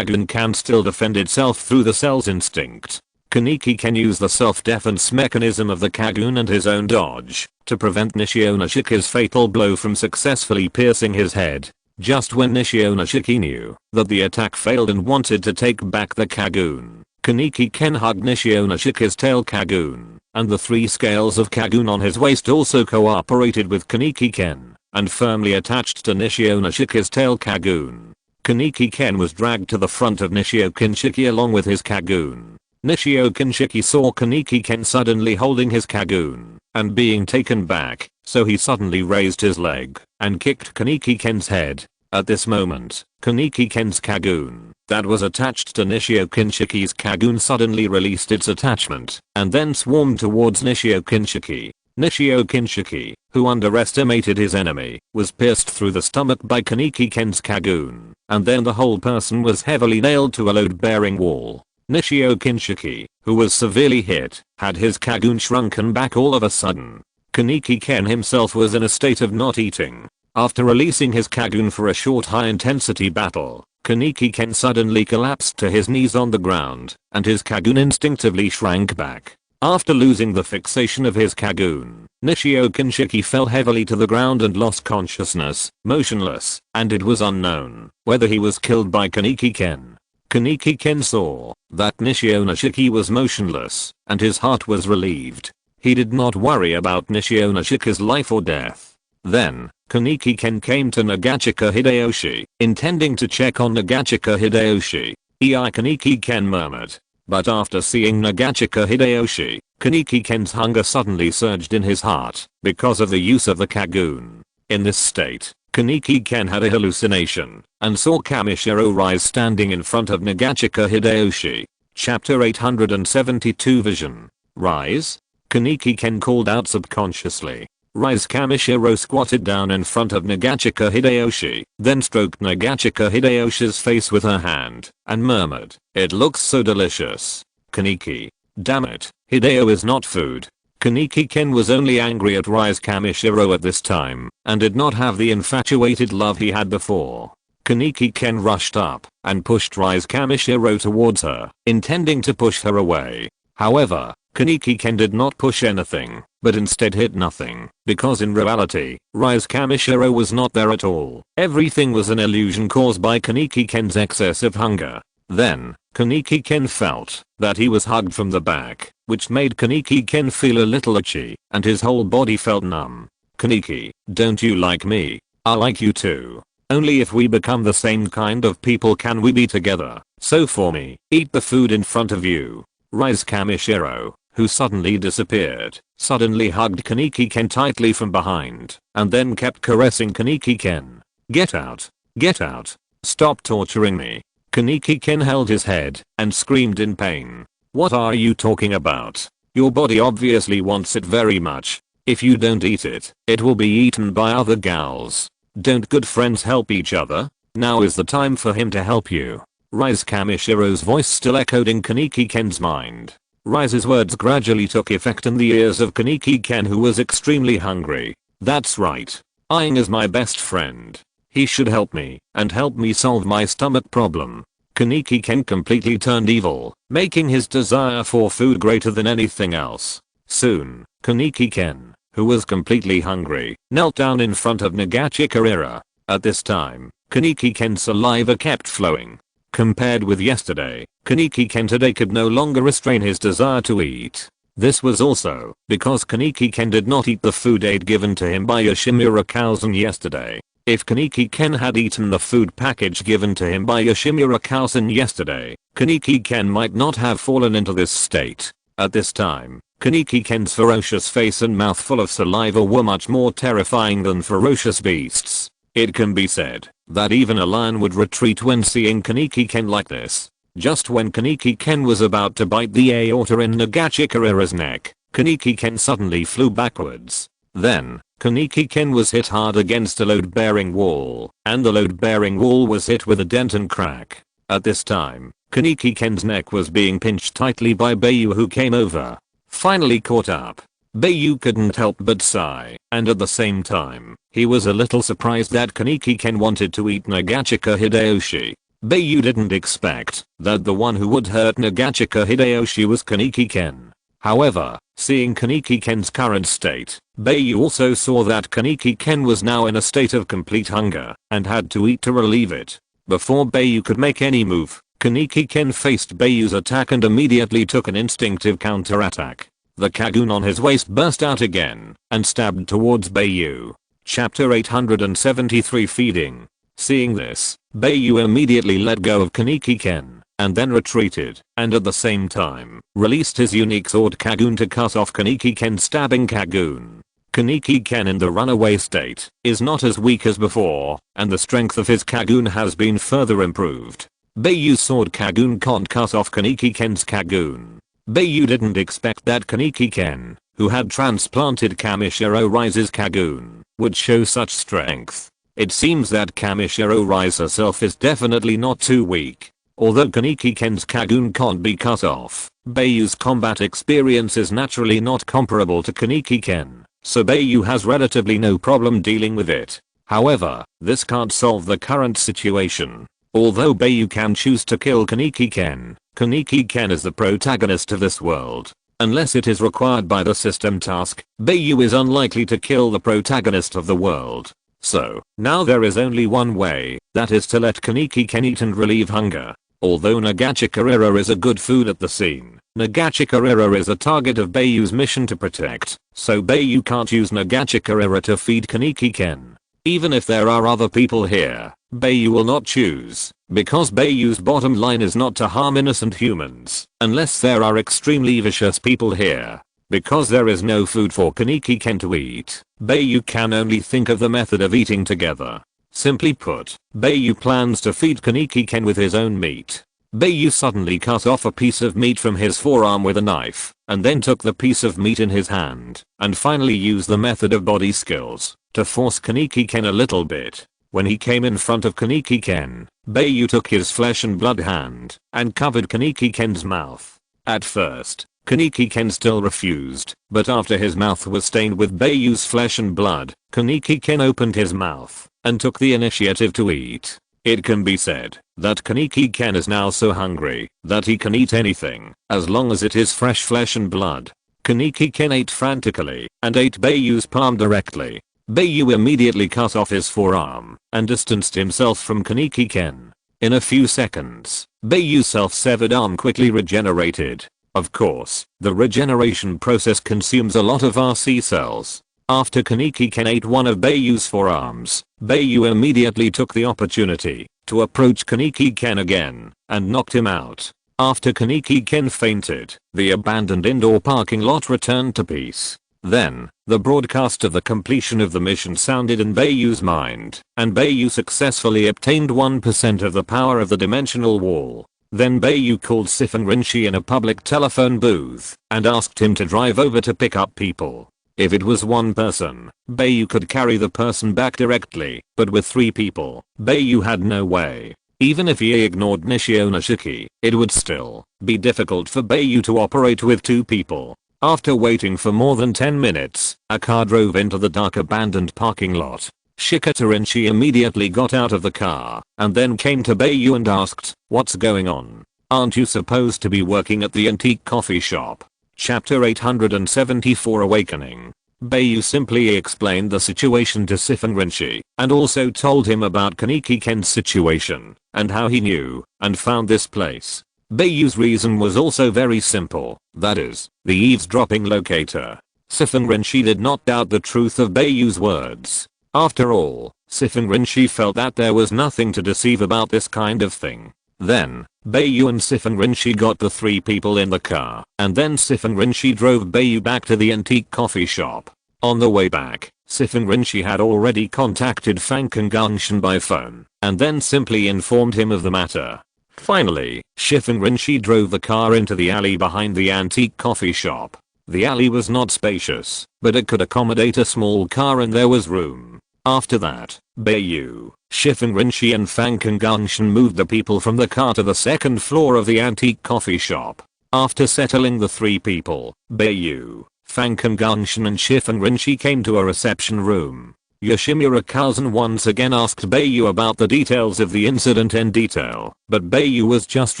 can still defend itself through the cell's instinct. Kaneki Ken use the self-defense mechanism of the Kagun and his own dodge to prevent Nishio Nishiki's fatal blow from successfully piercing his head. Just when Nishio Nishiki knew that the attack failed and wanted to take back the Kagun, Kaneki Ken hugged Nishio Nishiki's tail Kagun, and the 3 scales of Kagun on his waist also cooperated with Kaneki Ken and firmly attached to Nishio Nishiki's tail Kagun. Kaneki Ken was dragged to the front of Nishio Kinshiki along with his Kagun. Nishio Kinshiki saw Kaneki Ken suddenly holding his Kagun and being taken back, so he suddenly raised his leg and kicked Kaneki Ken's head. At this moment, Kaneki Ken's Kagun that was attached to Nishio Kinshiki's Kagun suddenly released its attachment and then swarmed towards Nishio Kinshiki. Nishio Kinshiki, who underestimated his enemy, was pierced through the stomach by Kaneki Ken's Kagun, and then the whole person was heavily nailed to a load-bearing wall. Nishio Kinshiki, who was severely hit, had his Kagun shrunken back all of a sudden. Kaneki Ken himself was in a state of not eating. After releasing his Kagun for a short high-intensity battle, Kaneki Ken suddenly collapsed to his knees on the ground, and his Kagun instinctively shrank back. After losing the fixation of his Kagun, Nishio Kinshiki fell heavily to the ground and lost consciousness, motionless, and it was unknown whether he was killed by Kaneki Ken. Kaneki Ken saw that Nishio Nishiki was motionless, and his heart was relieved. He did not worry about Nishio Nishiki's life or death. Then, Kaneki Ken came to Nagachika Hideyoshi, intending to check on Nagachika Hideyoshi. Kaneki Ken murmured. But after seeing Nagachika Hideyoshi, Kaneki Ken's hunger suddenly surged in his heart because of the use of the Kagun. In this state, Kaneki Ken had a hallucination and saw Kamishiro rise standing in front of Nagachika Hideyoshi. Chapter 872 Vision. Rise? Kaneki Ken called out subconsciously. Rise. Kamishiro squatted down in front of Nagachika Hideyoshi, then stroked Nagachika Hideyoshi's face with her hand, and murmured, "It looks so delicious." Kaneki. Damn it, Hideo is not food. Kaneki Ken was only angry at Rise Kamishiro at this time, and did not have the infatuated love he had before. Kaneki Ken rushed up, and pushed Rise Kamishiro towards her, intending to push her away. However, Kaneki Ken did not push anything, but instead hit nothing, because in reality, Rise Kamishiro was not there at all. Everything was an illusion caused by Kaneki Ken's excessive hunger. Then, Kaneki Ken felt that he was hugged from the back, which made Kaneki Ken feel a little itchy, and his whole body felt numb. Kaneki, don't you like me? I like you too. Only if we become the same kind of people can we be together. So for me, eat the food in front of you. Rise Kamishiro, who suddenly disappeared, suddenly hugged Kaneki Ken tightly from behind, and then kept caressing Kaneki Ken. Get out. Get out. Stop torturing me. Kaneki Ken held his head and screamed in pain. What are you talking about? Your body obviously wants it very much. If you don't eat it, it will be eaten by other gals. Don't good friends help each other? Now is the time for him to help you. Rise Kamishiro's voice still echoed in Kaneki Ken's mind. Rise's words gradually took effect in the ears of Kaneki Ken, who was extremely hungry. That's right. Aang is my best friend. He should help me and help me solve my stomach problem. Kaneki Ken completely turned evil, making his desire for food greater than anything else. Soon, Kaneki Ken, who was completely hungry, knelt down in front of Nagachika. At this time, Kaneki Ken's saliva kept flowing. Compared with yesterday, Kaneki Ken today could no longer restrain his desire to eat. This was also because Kaneki Ken did not eat the food aid given to him by Yoshimura Kausen yesterday. If Kaneki Ken had eaten the food package given to him by Yoshimura Kausen yesterday, Kaneki Ken might not have fallen into this state. At this time, Kaneki Ken's ferocious face and mouth full of saliva were much more terrifying than ferocious beasts. It can be said that even a lion would retreat when seeing Kaneki Ken like this. Just when Kaneki Ken was about to bite the aorta in Nagachika-ira's neck, Kaneki Ken suddenly flew backwards. Then, Kaneki Ken was hit hard against a load-bearing wall, and the load-bearing wall was hit with a dent and crack. At this time, Kaneki Ken's neck was being pinched tightly by Bai Yu, who came over. Finally caught up, Bai Yu couldn't help but sigh, and at the same time, he was a little surprised that Kaneki Ken wanted to eat Nagachika Hideyoshi. Bai Yu didn't expect that the one who would hurt Nagachika Hideyoshi was Kaneki Ken. However, seeing Kaneki Ken's current state, Bai Yu also saw that Kaneki Ken was now in a state of complete hunger and had to eat to relieve it. Before Bai Yu could make any move, Kaneki Ken faced Bai Yu's attack and immediately took an instinctive counterattack. The Kagoon on his waist burst out again and stabbed towards Bai Yu. Chapter 873 Feeding. Seeing this, Bai Yu immediately let go of Kaneki Ken and then retreated and at the same time released his unique sword Kagoon to cut off Kaneki Ken's stabbing Kagoon. Kaneki Ken in the runaway state is not as weak as before and the strength of his Kagoon has been further improved. Bai Yu's sword Kagoon can't cut off Kaneki Ken's Kagoon. Bai Yu didn't expect that Kaneki Ken, who had transplanted Kamishiro Rise's Kagoon, would show such strength. It seems that Kamishiro Rise herself is definitely not too weak. Although Kaneki Ken's Kagoon can't be cut off, Bai Yu's combat experience is naturally not comparable to Kaneki Ken, so Bai Yu has relatively no problem dealing with it. However, this can't solve the current situation. Although Bai Yu can choose to kill Kaneki Ken is the protagonist of this world. Unless it is required by the system task, Bai Yu is unlikely to kill the protagonist of the world. So, now there is only one way, that is to let Kaneki Ken eat and relieve hunger. Although Nagachikarira is a good food at the scene, Nagachikarira is a target of Bai Yu's mission to protect, so Bai Yu can't use Nagachikarira to feed Kaneki Ken. Even if there are other people here, Bai Yu will not choose, because Bai Yu's bottom line is not to harm innocent humans, unless there are extremely vicious people here. Because there is no food for Kaneki Ken to eat, Bai Yu can only think of the method of eating together. Simply put, Bai Yu plans to feed Kaneki Ken with his own meat. Bai Yu suddenly cut off a piece of meat from his forearm with a knife, and then took the piece of meat in his hand, and finally used the method of body skills to force Kaneki Ken a little bit. When he came in front of Kaneki Ken, Bai Yu took his flesh and blood hand and covered Kaneki Ken's mouth. At first, Kaneki Ken still refused, but after his mouth was stained with Bai Yu's flesh and blood, Kaneki Ken opened his mouth and took the initiative to eat. It can be said that Kaneki Ken is now so hungry that he can eat anything as long as it is fresh flesh and blood. Kaneki Ken ate frantically and ate Bai Yu's palm directly. Bai Yu immediately cut off his forearm and distanced himself from Kaneki Ken. In a few seconds, Bai Yu's self-severed arm quickly regenerated. Of course, the regeneration process consumes a lot of RC cells. After Kaneki Ken ate one of Bai Yu's forearms, Bai Yu immediately took the opportunity to approach Kaneki Ken again and knocked him out. After Kaneki Ken fainted, the abandoned indoor parking lot returned to peace. Then, the broadcast of the completion of the mission sounded in Bai Yu's mind, and Bai Yu successfully obtained 1% of the power of the dimensional wall. Then Bai Yu called Sifun Rinshi in a public telephone booth and asked him to drive over to pick up people. If it was one person, Bai Yu could carry the person back directly, but with 3 people, Bai Yu had no way. Even if he ignored Nishio Nishiki, it would still be difficult for Bai Yu to operate with 2 people. After waiting for more than 10 minutes, a car drove into the dark abandoned parking lot. Shikata Rinshi immediately got out of the car and then came to Bai Yu and asked, "What's going on? Aren't you supposed to be working at the antique coffee shop?" Chapter 874 Awakening. Bai Yu simply explained the situation to Sifun Rinshi and also told him about Kaneki Ken's situation and how he knew and found this place. Bai Yu's reason was also very simple, that is, the eavesdropping locator. Sifun Rinshi did not doubt the truth of Bai Yu's words. After all, Sifun Rinshi felt that there was nothing to deceive about this kind of thing. Then, Bai Yu and Sifun Rinshi got the 3 people in the car, and then Sifun Rinshi drove Bai Yu back to the antique coffee shop. On the way back, Sifun Rinshi had already contacted Fanken Gangshin by phone, and then simply informed him of the matter. Finally, Sifun Rinshi drove the car into the alley behind the antique coffee shop. The alley was not spacious, but it could accommodate a small car and there was room. After that, Bai Yu, Sifun Rinshi and Fanken Gangshin moved the people from the car to the 2nd floor of the antique coffee shop. After settling the 3 people, Bai Yu, Fanken Gangshin and Sifun Rinshi came to a reception room. Yoshimura Kazan once again asked Bai Yu about the details of the incident in detail, but Bai Yu was just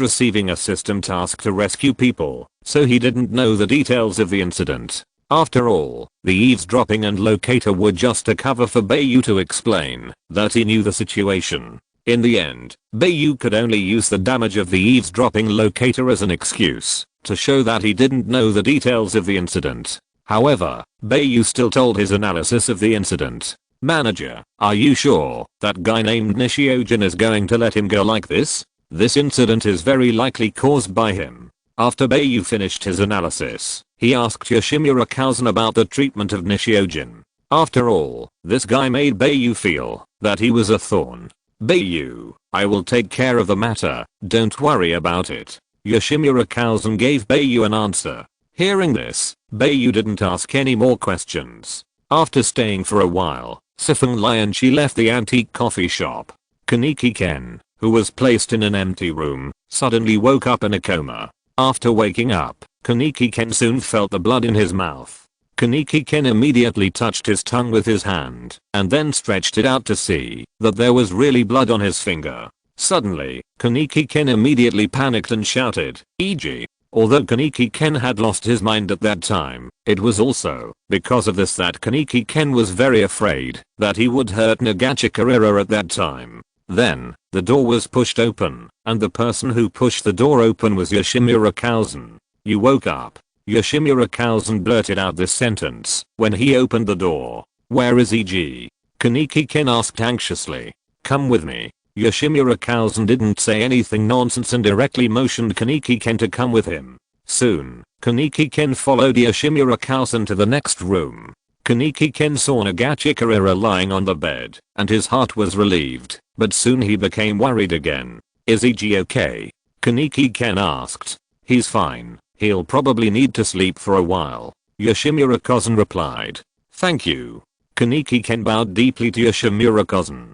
receiving a system task to rescue people, so he didn't know the details of the incident. After all, the eavesdropping and locator were just a cover for Bai Yu to explain that he knew the situation. In the end, Bai Yu could only use the damage of the eavesdropping locator as an excuse to show that he didn't know the details of the incident. However, Bai Yu still told his analysis of the incident. Manager, are you sure that guy named Nishiojin is going to let him go like this? This incident is very likely caused by him. After Bai Yu finished his analysis, he asked Yoshimura Kazan about the treatment of Nishiojin. After all, this guy made Bai Yu feel that he was a thorn. Bai Yu, I will take care of the matter, don't worry about it. Yoshimura Kazan gave Bai Yu an answer. Hearing this, Bai Yu didn't ask any more questions. After staying for a while, Sifung Lianchi left the antique coffee shop. Kaneki Ken, who was placed in an empty room, suddenly woke up in a coma. After waking up, Kaneki Ken soon felt the blood in his mouth. Kaneki Ken immediately touched his tongue with his hand, and then stretched it out to see that there was really blood on his finger. Suddenly, Kaneki Ken immediately panicked and shouted, e.g. Although Kaneki Ken had lost his mind at that time, it was also because of this that Kaneki Ken was very afraid that he would hurt Nagachikara at that time. Then, the door was pushed open, and the person who pushed the door open was Yoshimura Kazan. You woke up. Yoshimura Kazan blurted out this sentence when he opened the door. Where is E.G.? Kaneki Ken asked anxiously. Come with me. Yoshimura Kazan didn't say anything nonsense and directly motioned Kaneki Ken to come with him. Soon, Kaneki Ken followed Yoshimura Kazan to the next room. Kaneki Ken saw Nagachikara lying on the bed, and his heart was relieved, but soon he became worried again. Is E.G. okay? Kaneki Ken asked. He's fine. He'll probably need to sleep for a while. Yoshimura Kazan replied. Thank you. Kaneki Ken bowed deeply to Yoshimura Kazan.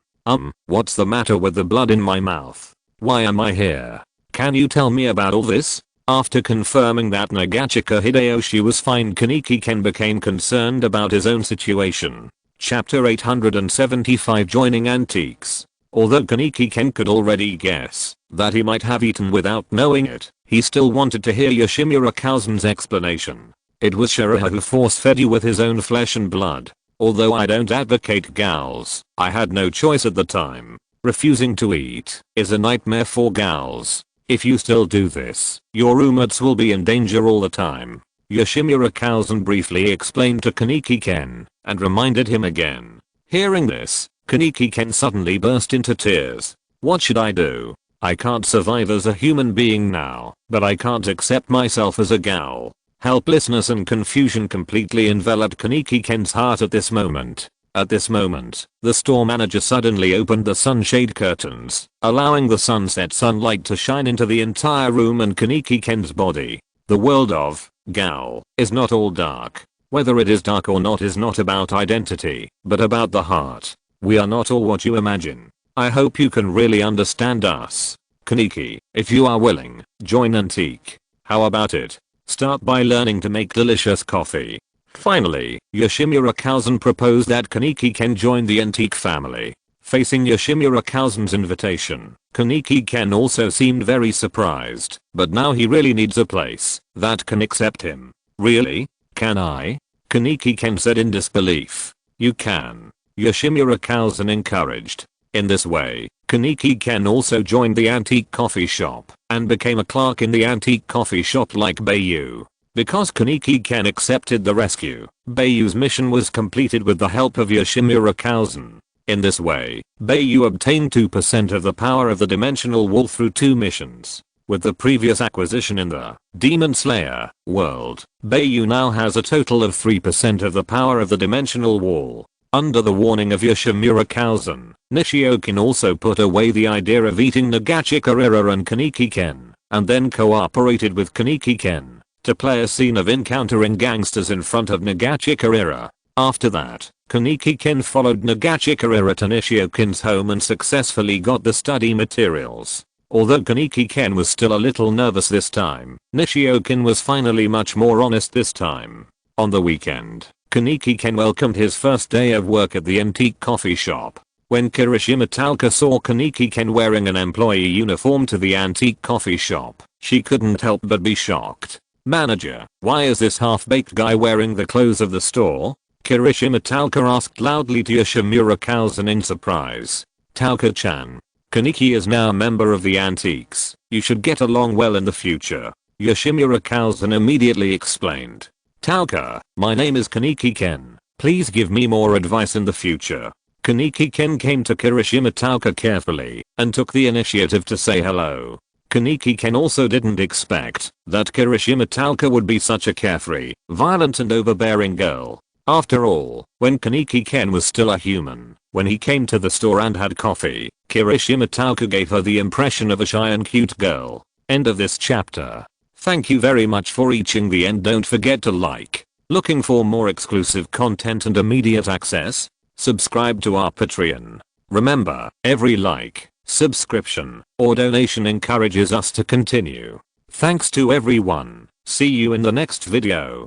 What's the matter with the blood in my mouth? Why am I here? Can you tell me about all this? After confirming that Nagachika Hideyoshi was fine, Kaneki Ken became concerned about his own situation. Chapter 875 Joining Antiques. Although Kaneki Ken could already guess that he might have eaten without knowing it, he still wanted to hear Yoshimura Kazan's explanation. It was Shiraha who force-fed you with his own flesh and blood. Although I don't advocate gals, I had no choice at the time. Refusing to eat is a nightmare for gals. If you still do this, your roommates will be in danger all the time. Yoshimura Kazan briefly explained to Kaneki Ken and reminded him again. Hearing this, Kaneki Ken suddenly burst into tears. What should I do? I can't survive as a human being now, but I can't accept myself as a gal. Helplessness and confusion completely enveloped Kaneki Ken's heart at this moment. At this moment, the store manager suddenly opened the sunshade curtains, allowing the sunset sunlight to shine into the entire room and Kaneki Ken's body. The world of gal is not all dark. Whether it is dark or not is not about identity, but about the heart. We are not all what you imagine. I hope you can really understand us. Kaneki, if you are willing, join Antique. How about it? Start by learning to make delicious coffee. Finally, Yoshimura Kazan proposed that Kaneki Ken join the Antique family. Facing Yoshimura Kazan's invitation, Kaneki Ken also seemed very surprised, but now he really needs a place that can accept him. Really? Can I? Kaneki Ken said in disbelief. You can. Yoshimura Kazan encouraged. In this way, Kaneki Ken also joined the antique coffee shop and became a clerk in the antique coffee shop like Bai Yu. Because Kaneki Ken accepted the rescue, Bai Yu's mission was completed with the help of Yoshimura Kazan. In this way, Bai Yu obtained 2% of the power of the dimensional wall through 2 missions. With the previous acquisition in the Demon Slayer world, Bai Yu now has a total of 3% of the power of the dimensional wall. Under the warning of Yoshimura Kazan, Nishiokin also put away the idea of eating Nagachikara and Kaneki Ken, and then cooperated with Kaneki Ken to play a scene of encountering gangsters in front of Nagachikara. After that, Kaneki Ken followed Nagachikara to Nishiokin's home and successfully got the study materials. Although Kaneki Ken was still a little nervous this time, Nishiokin was finally much more honest this time. On the weekend, Kaneki Ken welcomed his first day of work at the antique coffee shop. When Kirishima Talca saw Kaneki Ken wearing an employee uniform to the antique coffee shop, she couldn't help but be shocked. Manager, why is this half-baked guy wearing the clothes of the store? Kirishima Talca asked loudly to Yoshimura Kazan in surprise. Talca-chan. Kaneki is now a member of the Antiques. You should get along well in the future. Yoshimura Kalzan immediately explained. Tauka, my name is Kaneki Ken. Please give me more advice in the future. Kaneki Ken came to Kirishima Tauka carefully and took the initiative to say hello. Kaneki Ken also didn't expect that Kirishima Tauka would be such a carefree, violent and overbearing girl. After all, when Kaneki Ken was still a human, when he came to the store and had coffee, Kirishima Tauka gave her the impression of a shy and cute girl. End of this chapter. Thank you very much for reaching the end. Don't forget to like. Looking for more exclusive content and immediate access? Subscribe to our Patreon. Remember, every like, subscription, or donation encourages us to continue. Thanks to everyone. See you in the next video.